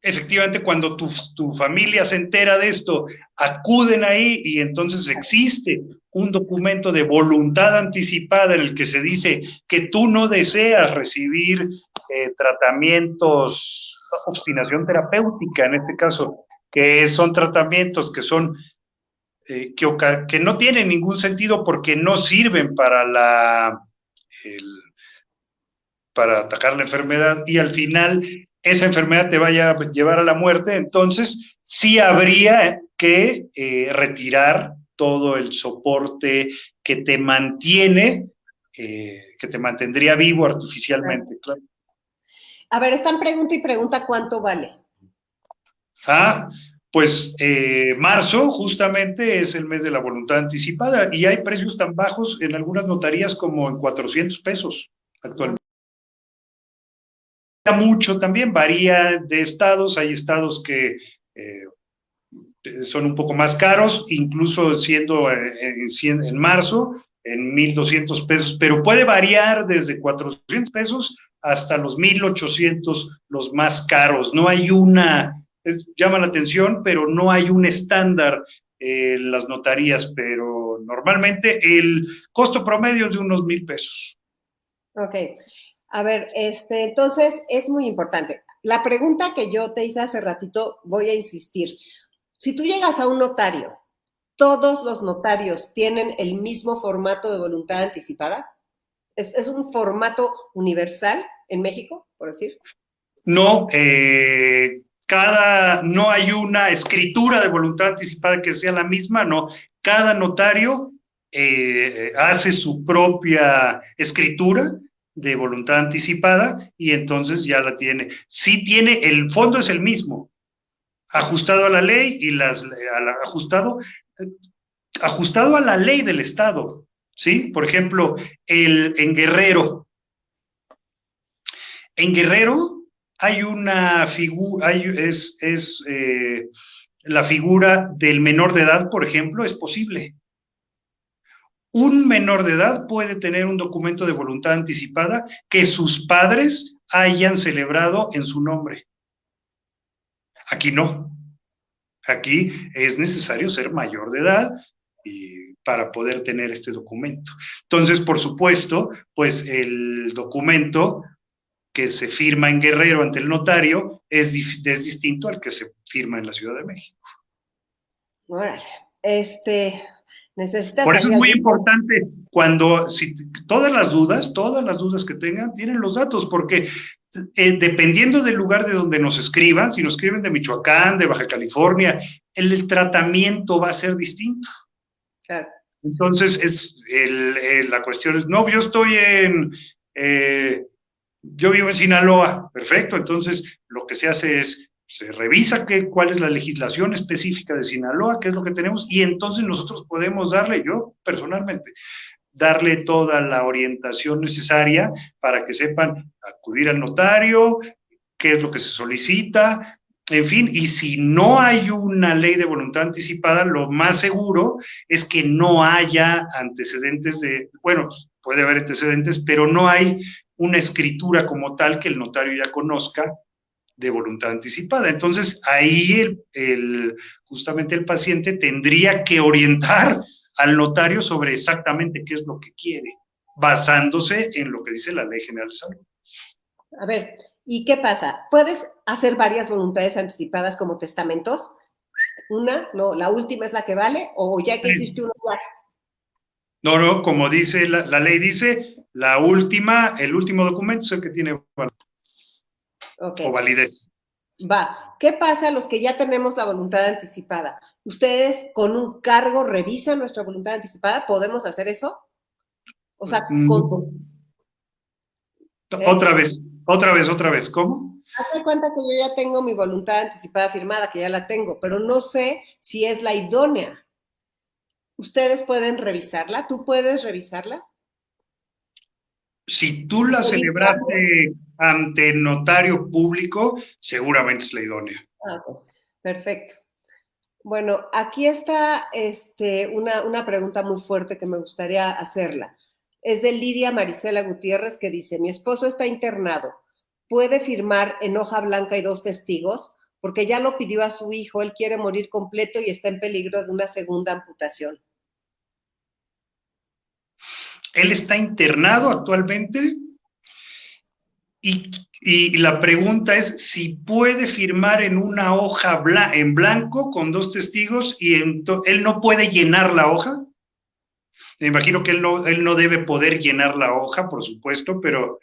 efectivamente, cuando tu familia se entera de esto, acuden ahí y entonces existe un documento de voluntad anticipada en el que se dice que tú no deseas recibir tratamientos, obstinación terapéutica en este caso, que son tratamientos que son que no tienen ningún sentido porque no sirven el, para atacar la enfermedad y al final esa enfermedad te vaya a llevar a la muerte, entonces sí habría que retirar todo el soporte que te mantiene, que te mantendría vivo artificialmente, claro. A ver, están pregunta y pregunta cuánto vale. Ah, pues marzo justamente es el mes de la voluntad anticipada y hay precios tan bajos en algunas notarías como en 400 pesos actualmente. Mucho también, varía de estados, hay estados que son un poco más caros, incluso siendo en marzo, en 1,200 pesos, pero puede variar desde 400 pesos hasta los 1,800, los más caros. No hay llama la atención, pero no hay un estándar en las notarías, pero normalmente el costo promedio es de unos 1,000 pesos. Ok. A ver, entonces es muy importante. La pregunta que yo te hice hace ratito, voy a insistir. Si tú llegas a un notario, ¿todos los notarios tienen el mismo formato de voluntad anticipada? ¿Es un formato universal en México, por decir? No, no hay una escritura de voluntad anticipada que sea la misma, no. Cada notario hace su propia escritura de voluntad anticipada y entonces ya la tiene. Sí tiene, el fondo es el mismo, ajustado a la ley y ajustado a la ley del Estado, ¿sí? Por ejemplo, en Guerrero hay una figura, la figura del menor de edad, por ejemplo, es posible. Un menor de edad puede tener un documento de voluntad anticipada que sus padres hayan celebrado en su nombre. Aquí no. Aquí es necesario ser mayor de edad para poder tener este documento. Entonces, por supuesto, pues el documento que se firma en Guerrero ante el notario es distinto al que se firma en la Ciudad de México. Órale. Necesitas Por eso ahí es muy algún... importante si todas las dudas que tengan, tienen los datos, porque dependiendo del lugar de donde nos escriban, si nos escriben de Michoacán, de Baja California, el tratamiento va a ser distinto. Claro. Entonces, la cuestión es, no, yo vivo en Sinaloa, perfecto, entonces lo que se hace es, se revisa cuál es la legislación específica de Sinaloa, qué es lo que tenemos, y entonces nosotros podemos darle, yo personalmente, darle toda la orientación necesaria para que sepan acudir al notario, qué es lo que se solicita, en fin, y si no hay una ley de voluntad anticipada, lo más seguro es que no haya antecedentes bueno, puede haber antecedentes, pero no hay una escritura como tal que el notario ya conozca de voluntad anticipada. Entonces, ahí justamente el paciente tendría que orientar al notario sobre exactamente qué es lo que quiere, basándose en lo que dice la Ley General de Salud. A ver, ¿y qué pasa? ¿Puedes hacer varias voluntades anticipadas como testamentos? ¿Una? No, la última es la que vale, o ya que hiciste una ya. No, como dice la ley, dice, el último documento es el que tiene o validez. Va. ¿Qué pasa a los que ya tenemos la voluntad anticipada? ¿Ustedes con un cargo revisan nuestra voluntad anticipada? ¿Podemos hacer eso? O sea, Otra vez, ¿cómo? Haz de cuenta que yo ya tengo mi voluntad anticipada firmada, que ya la tengo, pero no sé si es la idónea. ¿Ustedes pueden revisarla? ¿Tú puedes revisarla? Si tú la celebraste ante notario público, seguramente es la idónea. Ah, pues, perfecto. Bueno, aquí está una pregunta muy fuerte que me gustaría hacerla. Es de Lidia Marisela Gutiérrez, que dice: mi esposo está internado. ¿Puede firmar en hoja blanca y 2 testigos? Porque ya lo pidió a su hijo, él quiere morir completo y está en peligro de una segunda amputación. Él está internado actualmente y la pregunta es si puede firmar en una hoja en blanco con 2 testigos y él no puede llenar la hoja. Me imagino que él no debe poder llenar la hoja, por supuesto, pero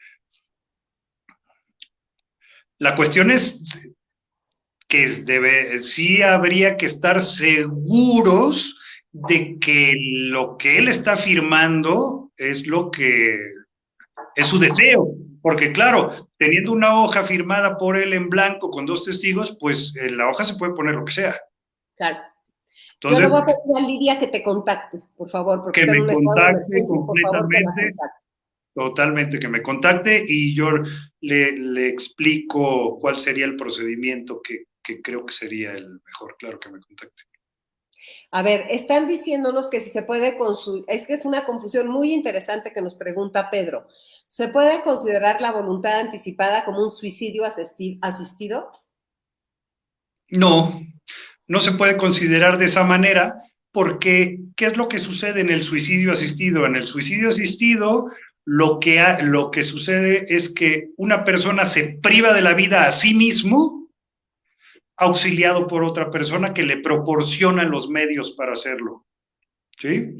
la cuestión es que sí habría que estar seguros de que lo que él está firmando es lo que es su deseo, porque claro, teniendo una hoja firmada por él en blanco con 2 testigos, pues en la hoja se puede poner lo que sea. Claro. Entonces, yo le voy a pedir a Lidia que te contacte, por favor, porque está en un estado de emergencia, por favor que la contacte. Totalmente, que me contacte y yo le explico cuál sería el procedimiento que creo que sería el mejor, claro que me contacte. A ver, están diciéndonos que si se puede es que es una confusión muy interesante que nos pregunta Pedro. ¿Se puede considerar la voluntad anticipada como un suicidio asistido? No, no se puede considerar de esa manera porque ¿qué es lo que sucede en el suicidio asistido? En el suicidio asistido lo que sucede es que una persona se priva de la vida a sí mismo, auxiliado por otra persona que le proporciona los medios para hacerlo. ¿Sí?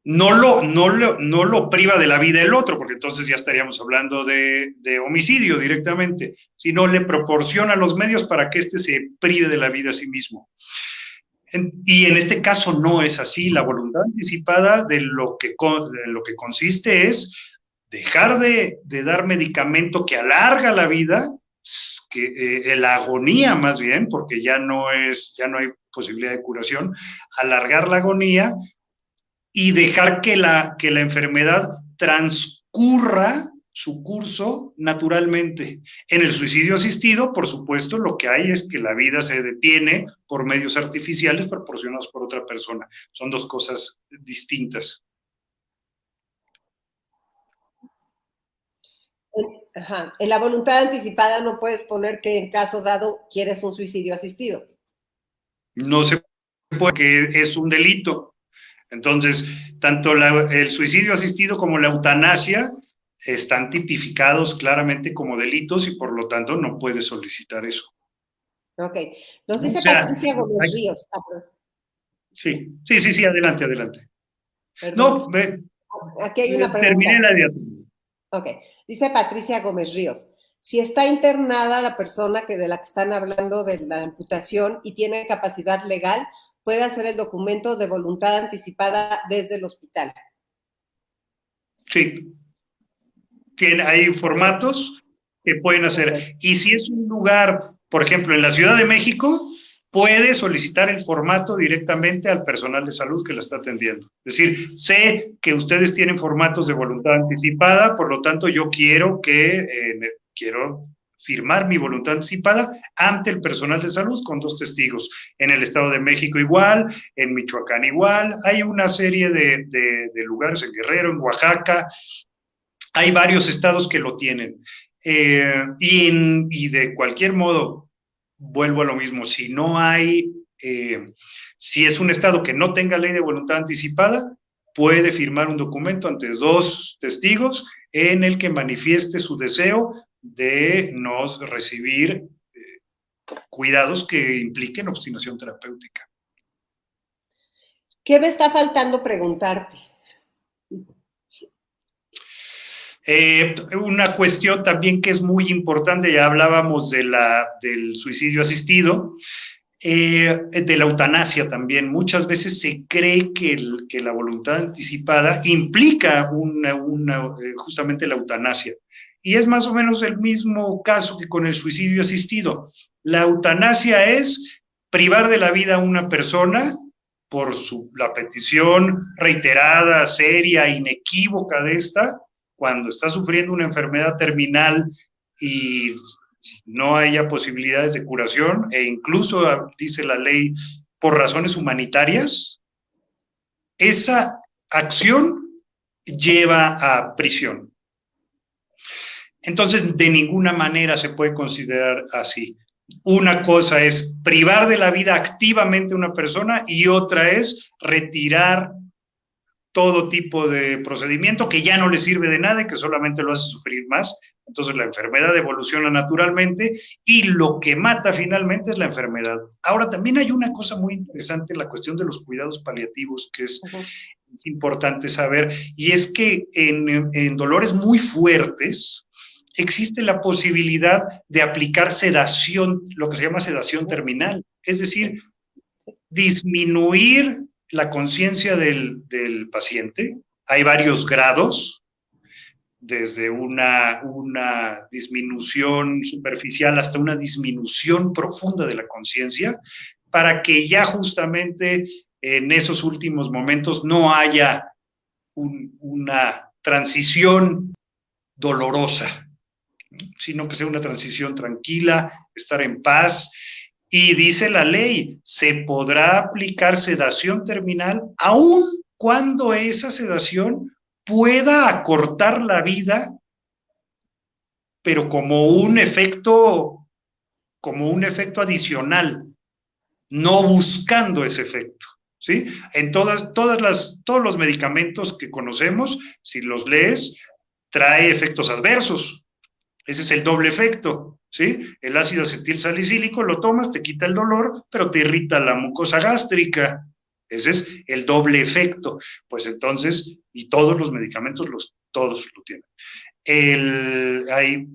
No lo priva de la vida el otro, porque entonces ya estaríamos hablando de homicidio directamente, sino le proporciona los medios para que éste se prive de la vida a sí mismo. Y en este caso no es así. La voluntad anticipada de lo que consiste es dejar de dar medicamento que alarga la vida, la agonía más bien, porque ya no hay posibilidad de curación, alargar la agonía y dejar que la enfermedad transcurra su curso naturalmente. En el suicidio asistido, por supuesto, lo que hay es que la vida se detiene por medios artificiales proporcionados por otra persona. Son 2 cosas distintas. Ajá. En la voluntad anticipada no puedes poner que en caso dado quieres un suicidio asistido. No se puede, que es un delito. Entonces, tanto el suicidio asistido como la eutanasia están tipificados claramente como delitos y por lo tanto no puedes solicitar eso. Ok. Nos dice Patricia Gómez Ríos. Sí, adelante. Perdón. No, aquí hay una pregunta. Terminé la diatriba. Ok. Dice Patricia Gómez Ríos: si está internada la persona de la que están hablando de la amputación y tiene capacidad legal, puede hacer el documento de voluntad anticipada desde el hospital. Sí. Hay formatos que pueden hacer. Okay. Y si es un lugar, por ejemplo, en la Ciudad de México, puede solicitar el formato directamente al personal de salud que la está atendiendo. Es decir, sé que ustedes tienen formatos de voluntad anticipada, por lo tanto yo quiero firmar mi voluntad anticipada ante el personal de salud con 2 testigos. En el Estado de México igual, en Michoacán igual, hay una serie de lugares, en Guerrero, en Oaxaca, hay varios estados que lo tienen. Y de cualquier modo, vuelvo a lo mismo, si no hay, si es un estado que no tenga ley de voluntad anticipada, puede firmar un documento ante 2 testigos en el que manifieste su deseo de no recibir cuidados que impliquen obstinación terapéutica. ¿Qué me está faltando preguntarte? Una cuestión también que es muy importante, ya hablábamos del suicidio asistido, de la eutanasia también. Muchas veces se cree que la voluntad anticipada implica justamente la eutanasia. Y es más o menos el mismo caso que con el suicidio asistido. La eutanasia es privar de la vida a una persona por la petición reiterada, seria, inequívoca de esta, cuando está sufriendo una enfermedad terminal y no haya posibilidades de curación, e incluso, dice la ley, por razones humanitarias, esa acción lleva a prisión. Entonces, de ninguna manera se puede considerar así. Una cosa es privar de la vida activamente a una persona y otra es retirar todo tipo de procedimiento que ya no le sirve de nada y que solamente lo hace sufrir más. Entonces la enfermedad evoluciona naturalmente y lo que mata finalmente es la enfermedad. Ahora, también hay una cosa muy interesante, la cuestión de los cuidados paliativos, que es importante saber, y es que en dolores muy fuertes existe la posibilidad de aplicar sedación, lo que se llama sedación terminal, es decir, disminuir la conciencia del paciente. Hay varios grados, desde una disminución superficial hasta una disminución profunda de la conciencia, para que ya justamente en esos últimos momentos no haya una transición dolorosa, sino que sea una transición tranquila, estar en paz. Y dice la ley, se podrá aplicar sedación terminal aun cuando esa sedación pueda acortar la vida, pero como un efecto adicional, no buscando ese efecto. ¿Sí? En todos los medicamentos que conocemos, si los lees, trae efectos adversos. Ese es el doble efecto, ¿sí? El ácido acetil salicílico lo tomas, te quita el dolor, pero te irrita la mucosa gástrica. Ese es el doble efecto. Pues entonces, y todos los medicamentos, todos lo tienen. Hay,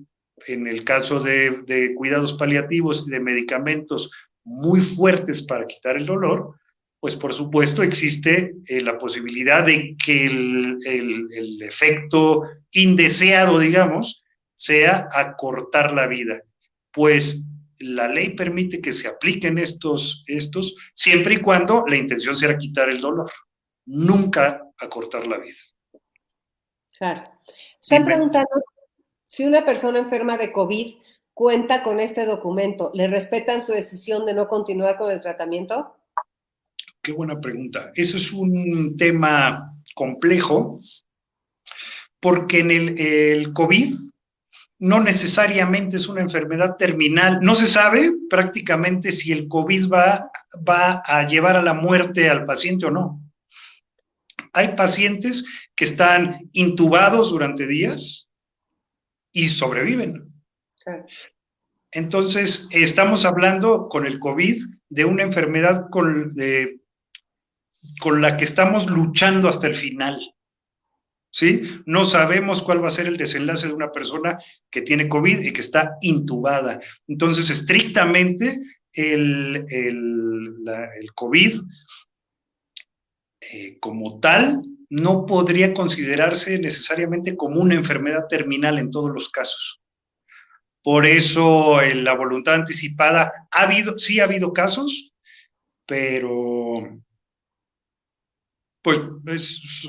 en el caso de cuidados paliativos y de medicamentos muy fuertes para quitar el dolor, pues por supuesto existe la posibilidad de que el efecto indeseado, digamos, sea acortar la vida. Pues la ley permite que se apliquen estos siempre y cuando la intención sea quitar el dolor, nunca acortar la vida. Claro. Están preguntando si una persona enferma de COVID cuenta con este documento, ¿le respetan su decisión de no continuar con el tratamiento? Qué buena pregunta. Eso es un tema complejo porque en el COVID no necesariamente es una enfermedad terminal. No se sabe prácticamente si el COVID va a llevar a la muerte al paciente o no. Hay pacientes que están intubados durante días y sobreviven. Claro. Entonces, estamos hablando con el COVID de una enfermedad con la que estamos luchando hasta el final. ¿Sí? No sabemos cuál va a ser el desenlace de una persona que tiene COVID y que está intubada. Entonces, estrictamente, el COVID como tal no podría considerarse necesariamente como una enfermedad terminal en todos los casos. Por eso, la voluntad anticipada, sí ha habido casos, pero pues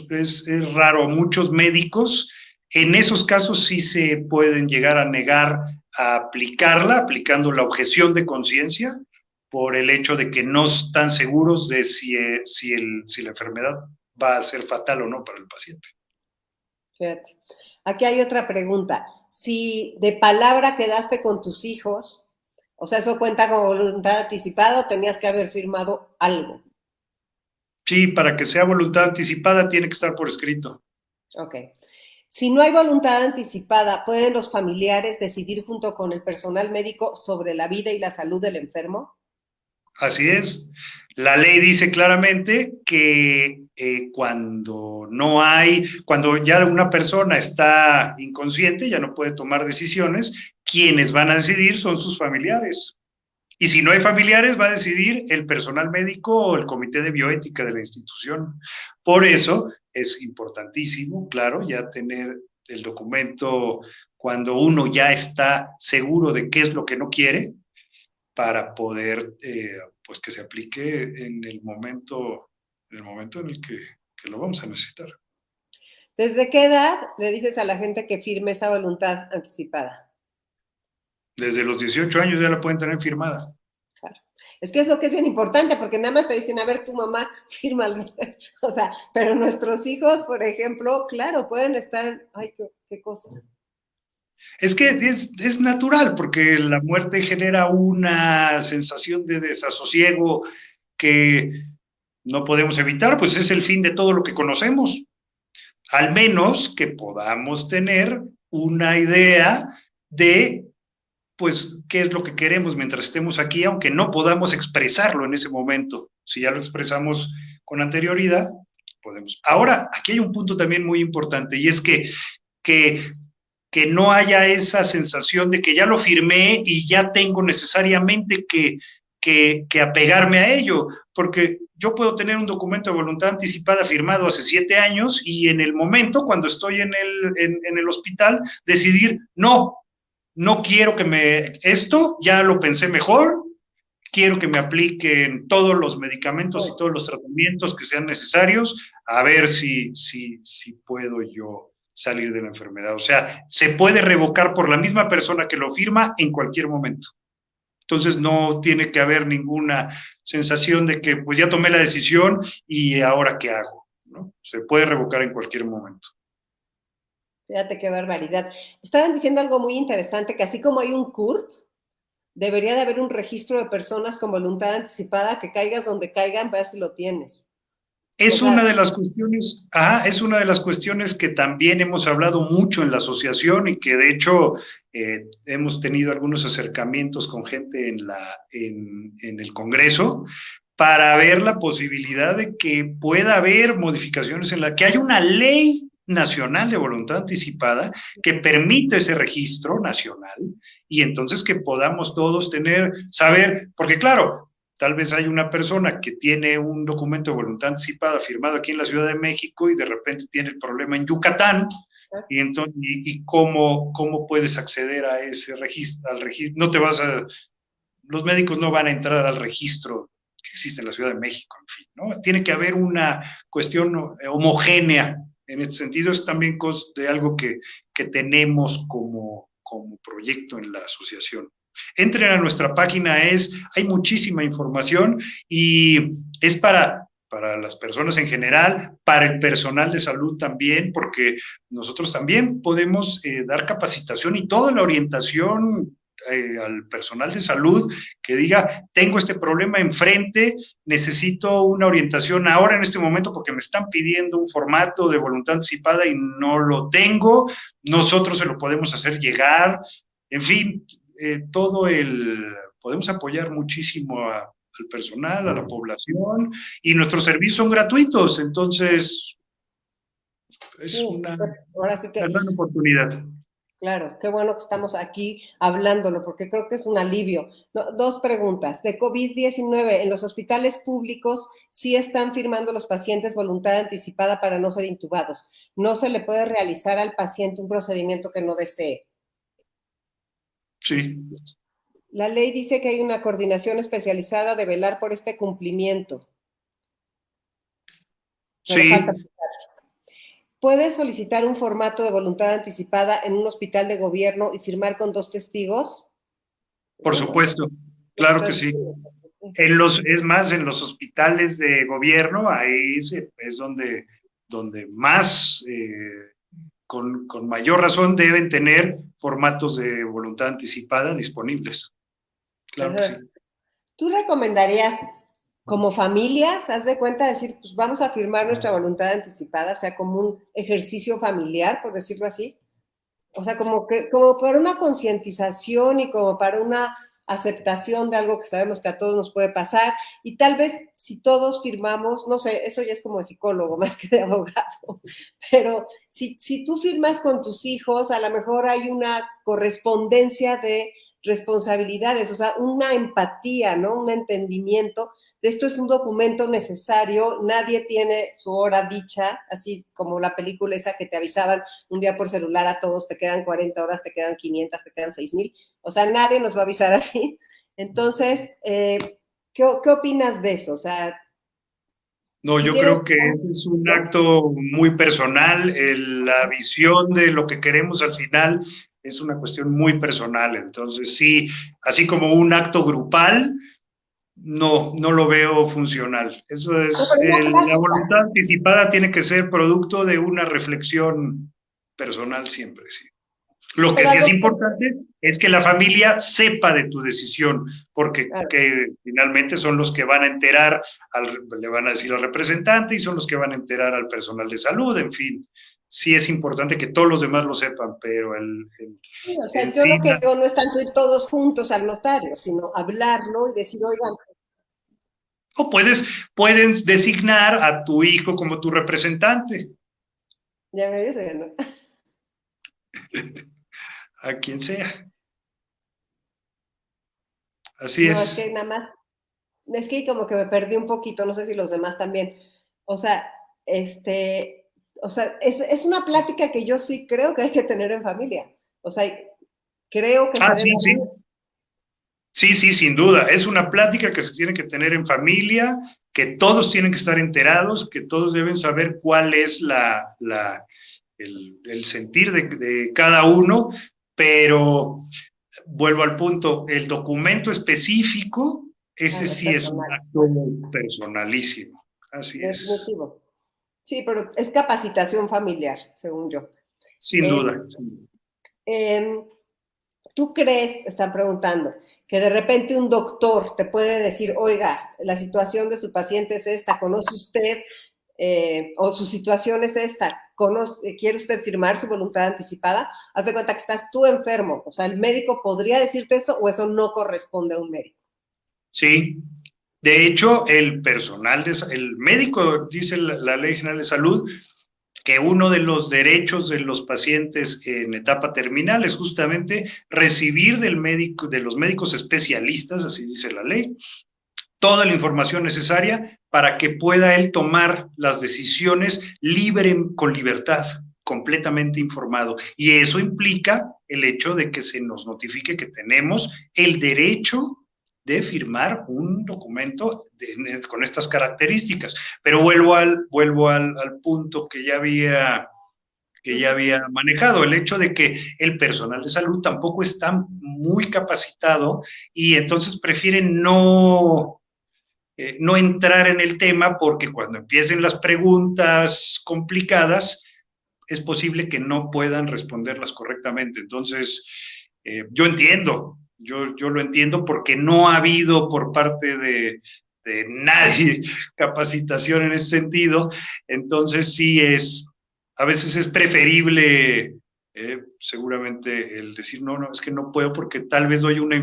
es raro. Muchos médicos, en esos casos sí se pueden llegar a negar a aplicarla, aplicando la objeción de conciencia, por el hecho de que no están seguros de si la enfermedad va a ser fatal o no para el paciente. Fíjate. Aquí hay otra pregunta. Si de palabra quedaste con tus hijos, o sea, ¿eso cuenta como voluntad anticipada o tenías que haber firmado algo? Sí, para que sea voluntad anticipada tiene que estar por escrito. Ok. Si no hay voluntad anticipada, ¿pueden los familiares decidir junto con el personal médico sobre la vida y la salud del enfermo? Así es. La ley dice claramente que cuando ya una persona está inconsciente, ya no puede tomar decisiones, quienes van a decidir son sus familiares. Y si no hay familiares, va a decidir el personal médico o el comité de bioética de la institución. Por eso es importantísimo, claro, ya tener el documento cuando uno ya está seguro de qué es lo que no quiere, para poder, pues que se aplique en el momento en el que lo vamos a necesitar. ¿Desde qué edad le dices a la gente que firme esa voluntad anticipada? Desde los 18 años ya la pueden tener firmada. Claro. Es que es lo que es bien importante, porque nada más te dicen, a ver, tu mamá, fírmalo. O sea, pero nuestros hijos, por ejemplo, claro, pueden estar, ay, qué cosa. Es que es natural, porque la muerte genera una sensación de desasosiego que no podemos evitar, pues es el fin de todo lo que conocemos. Al menos que podamos tener una idea de, pues, qué es lo que queremos mientras estemos aquí, aunque no podamos expresarlo en ese momento. Si ya lo expresamos con anterioridad, podemos. Ahora, aquí hay un punto también muy importante, y es que que no haya esa sensación de que ya lo firmé y ya tengo necesariamente que apegarme a ello, porque yo puedo tener un documento de voluntad anticipada firmado hace 7 años y en el momento, cuando estoy en el hospital, decidir, no quiero que esto ya lo pensé mejor, quiero que me apliquen todos los medicamentos y todos los tratamientos que sean necesarios, a ver si puedo yo salir de la enfermedad. O sea, se puede revocar por la misma persona que lo firma en cualquier momento. Entonces no tiene que haber ninguna sensación de que pues ya tomé la decisión y ahora qué hago, ¿no? Se puede revocar en cualquier momento. Fíjate qué barbaridad. Estaban diciendo algo muy interesante, que así como hay un CURP, debería de haber un registro de personas con voluntad anticipada, que caigas donde caigan, veas si lo tienes. Es una de las cuestiones, es una de las cuestiones que también hemos hablado mucho en la asociación y que de hecho hemos tenido algunos acercamientos con gente en el Congreso para ver la posibilidad de que pueda haber modificaciones en la que haya una ley nacional de voluntad anticipada que permite ese registro nacional y entonces que podamos todos saber, porque claro, tal vez hay una persona que tiene un documento de voluntad anticipada firmado aquí en la Ciudad de México y de repente tiene el problema en Yucatán, y entonces, ¿cómo puedes acceder a ese registro? Al registro, los médicos no van a entrar al registro que existe en la Ciudad de México, en fin, ¿no? Tiene que haber una cuestión homogénea. En este sentido, es también de algo que tenemos como proyecto en la asociación. Entren a nuestra página, hay muchísima información y es para las personas en general, para el personal de salud también, porque nosotros también podemos dar capacitación y toda la orientación al personal de salud que diga, tengo este problema enfrente, necesito una orientación ahora en este momento porque me están pidiendo un formato de voluntad anticipada y no lo tengo, nosotros se lo podemos hacer llegar, en fin, podemos apoyar muchísimo al personal, a la población, y nuestros servicios son gratuitos, entonces es una gran oportunidad. Claro, qué bueno que estamos aquí hablándolo, porque creo que es un alivio. No, 2 preguntas. De COVID-19, ¿en los hospitales públicos sí están firmando los pacientes voluntad anticipada para no ser intubados? ¿No se le puede realizar al paciente un procedimiento que no desee? Sí. La ley dice que hay una coordinación especializada de velar por este cumplimiento. Pero sí. falta. ¿Puede solicitar un formato de voluntad anticipada en un hospital de gobierno y firmar con 2 testigos? Por supuesto, claro que sí. Es más, en los hospitales de gobierno, ahí es donde más, con mayor razón, deben tener formatos de voluntad anticipada disponibles. Claro que sí. ¿Tú recomendarías, como familias, haz de cuenta, decir, pues vamos a firmar nuestra voluntad anticipada, o sea, como un ejercicio familiar, por decirlo así? O sea, como para una concientización y como para una aceptación de algo que sabemos que a todos nos puede pasar, y tal vez si todos firmamos, no sé, eso ya es como de psicólogo más que de abogado, pero si tú firmas con tus hijos, a lo mejor hay una correspondencia de responsabilidades, o sea, una empatía, ¿no? Un entendimiento de esto es un documento necesario, nadie tiene su hora dicha, así como la película esa que te avisaban un día por celular a todos, te quedan 40 horas, te quedan 500, te quedan 6,000, o sea, nadie nos va a avisar así. Entonces, ¿qué opinas de eso? O sea, No, Si yo tienen, creo que es un ¿no? acto muy personal. La visión de lo que queremos al final es una cuestión muy personal. Entonces, sí, así como un acto grupal, no, no lo veo funcional. Eso No, es, pero una la plática. voluntad anticipada tiene que ser producto de una reflexión personal siempre, sí. Lo que Pero sí es algo que importante es que la familia sepa de tu decisión, porque claro. que finalmente son los que van a enterar, le van a decir al representante y son los que van a enterar al personal de salud, en fin. Sí es importante que todos los demás lo sepan, pero Sí, o sea, en yo sí, lo que digo no es tanto ir todos juntos al notario, sino hablarlo y decir, oigan, o pueden designar a tu hijo como tu representante, ya me dice, ¿no? a quien sea. Así No, es es. que nada más, es que como que me perdí un poquito, no sé si los demás también. O sea, o sea, es una plática que yo sí creo que hay que tener en familia. O sea, creo que se Ah, debe sí, sí. abrir. Sí, sí, sin duda. Es una plática que se tiene que tener en familia, que todos tienen que estar enterados, que todos deben saber cuál es el sentir de cada uno, pero vuelvo al punto, el documento específico, ese Claro, es sí es un personal, acto personalísimo. Así es, definitivo. Sí, pero es capacitación familiar, según yo. sin Es, duda. eh, ¿Tú crees, están preguntando, que de repente un doctor te puede decir, oiga, la situación de su paciente es esta, conoce usted, o su situación es esta, quiere usted firmar su voluntad anticipada? Haz de cuenta que estás tú enfermo, o sea, el médico podría decirte esto o eso no corresponde a un médico. Sí, de hecho, el médico, dice la Ley General de Salud, que uno de los derechos de los pacientes en etapa terminal es justamente recibir del médico, de los médicos especialistas, así dice la ley, toda la información necesaria para que pueda él tomar las decisiones con libertad, completamente informado. Y eso implica el hecho de que se nos notifique que tenemos el derecho de firmar un documento con estas características. Pero vuelvo al punto que ya había manejado, el hecho de que el personal de salud tampoco está muy capacitado y entonces prefieren no entrar en el tema porque cuando empiecen las preguntas complicadas es posible que no puedan responderlas correctamente. Entonces, yo entiendo, yo lo entiendo porque no ha habido por parte de nadie capacitación en ese sentido. Entonces, sí a veces es preferible seguramente el decir, no, no, es que no puedo porque tal vez doy una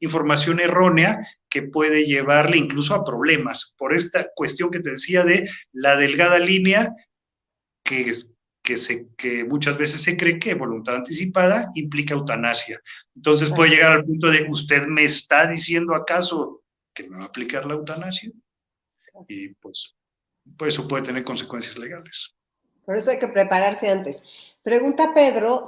información errónea que puede llevarle incluso a problemas, por esta cuestión que te decía de la delgada línea que, que muchas veces se cree que voluntad anticipada implica eutanasia. Entonces puede llegar al punto de, ¿usted me está diciendo acaso que me va a aplicar la eutanasia? Y pues eso puede tener consecuencias legales. Por eso hay que prepararse antes. Pregunta Pedro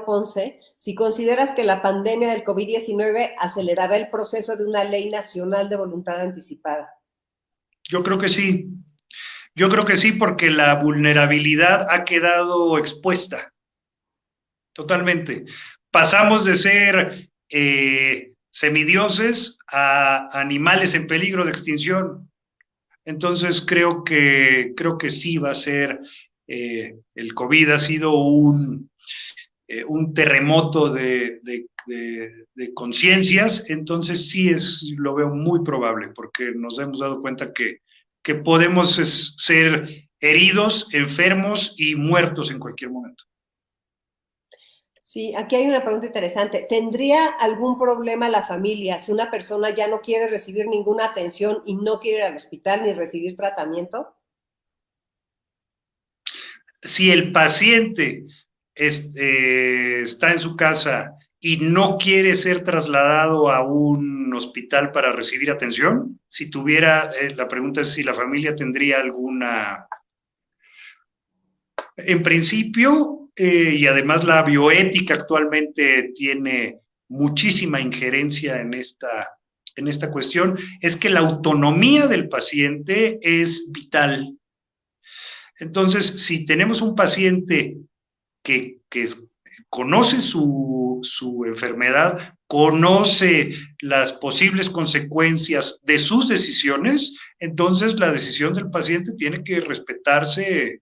Ponce, si consideras que la pandemia del COVID-19 acelerará el proceso de una ley nacional de voluntad anticipada. Yo creo que sí, yo creo que sí, porque la vulnerabilidad ha quedado expuesta totalmente. Pasamos de ser semidioses a animales en peligro de extinción. Entonces creo que sí va a ser, el COVID ha sido un terremoto de conciencias, entonces sí lo veo muy probable, porque nos hemos dado cuenta que podemos ser heridos, enfermos y muertos en cualquier momento. Sí, aquí hay una pregunta interesante. ¿Tendría algún problema la familia si una persona ya no quiere recibir ninguna atención y no quiere ir al hospital ni recibir tratamiento? Si el paciente está en su casa y no quiere ser trasladado a un hospital para recibir atención, si tuviera, la pregunta es si la familia tendría alguna, en principio, y además la bioética actualmente tiene muchísima injerencia en esta cuestión es que la autonomía del paciente es vital. Entonces, si tenemos un paciente que conoce su enfermedad, conoce las posibles consecuencias de sus decisiones, entonces la decisión del paciente tiene que respetarse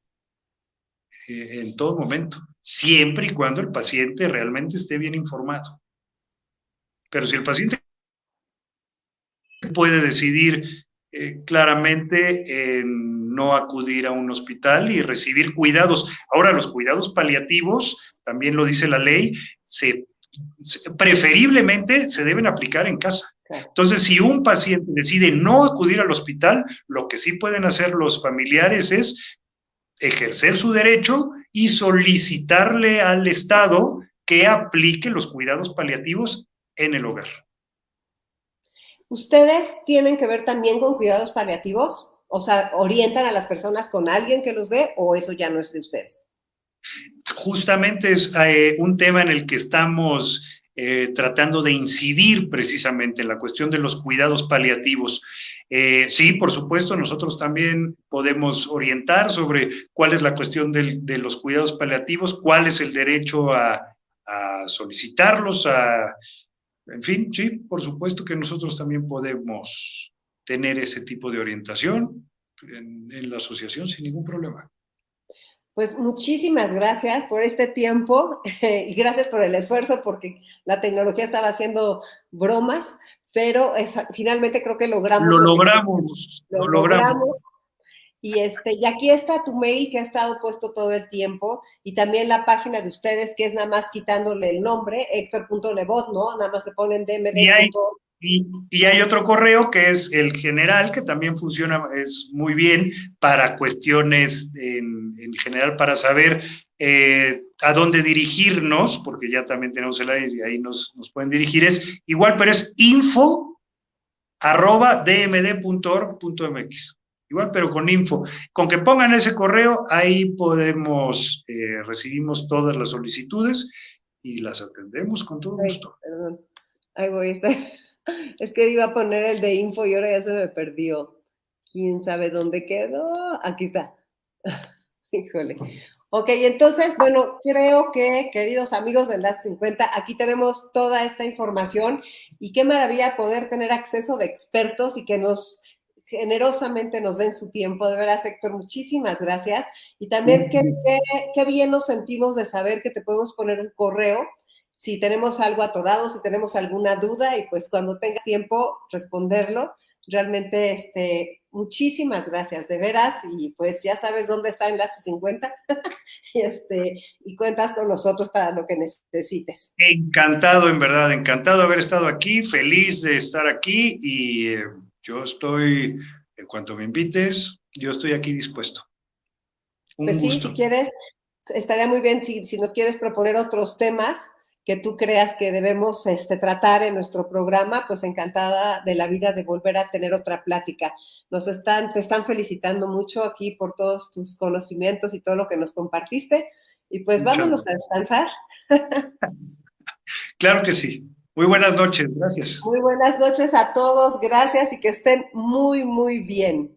en todo momento, siempre y cuando el paciente realmente esté bien informado. Pero si el paciente puede decidir claramente no acudir a un hospital y recibir cuidados. Ahora, los cuidados paliativos, también lo dice la ley, preferiblemente se deben aplicar en casa. Entonces, si un paciente decide no acudir al hospital, lo que sí pueden hacer los familiares es ejercer su derecho y solicitarle al Estado que aplique los cuidados paliativos en el hogar. ¿Ustedes tienen que ver también con cuidados paliativos? O sea, ¿orientan a las personas con alguien que los dé o eso ya no es de ustedes? Justamente es un tema en el que estamos tratando de incidir precisamente en la cuestión de los cuidados paliativos. Sí, por supuesto, nosotros también podemos orientar sobre cuál es la cuestión de los cuidados paliativos, cuál es el derecho a solicitarlos, en fin, sí, por supuesto que nosotros también podemos tener ese tipo de orientación en la asociación sin ningún problema. Pues muchísimas gracias por este tiempo y gracias por el esfuerzo porque la tecnología estaba haciendo bromas, pero finalmente creo que logramos. Lo logramos. Y aquí está tu mail que ha estado puesto todo el tiempo y también la página de ustedes que es nada más quitándole el nombre, Héctor.Nebot, ¿no? Nada más le ponen DMD. Y hay otro correo que es el general, que también funciona es muy bien para cuestiones en general, para saber a dónde dirigirnos, porque ya también tenemos el área y ahí nos pueden dirigir. Es igual, pero es info@dmd.org.mx. Igual, pero con info. Con que pongan ese correo, ahí podemos, recibimos todas las solicitudes y las atendemos con todo gusto. Perdón, ahí voy a estar. Es que iba a poner el de info y ahora ya se me perdió. ¿Quién sabe dónde quedó? Aquí está. Híjole. Ok, entonces, bueno, creo que, queridos amigos de Enlace 50, aquí tenemos toda esta información y qué maravilla poder tener acceso de expertos y que generosamente nos den su tiempo. De veras, Héctor, muchísimas gracias. Y también qué bien nos sentimos de saber que te podemos poner un correo si tenemos algo atorado, si tenemos alguna duda y pues cuando tenga tiempo responderlo. Realmente, muchísimas gracias, de veras, y pues ya sabes dónde está Enlace 50 y cuentas con nosotros para lo que necesites. Encantado, en verdad, encantado de haber estado aquí, feliz de estar aquí y yo estoy, en cuanto me invites, yo estoy aquí dispuesto. Pues sí, si quieres, estaría muy bien si nos quieres proponer otros temas que tú creas que debemos tratar en nuestro programa, pues encantada de la vida de volver a tener otra plática. Te están felicitando mucho aquí por todos tus conocimientos y todo lo que nos compartiste. Y pues vámonos a descansar. Claro que sí. Muy buenas noches, gracias. Muy buenas noches a todos, gracias y que estén muy, muy bien.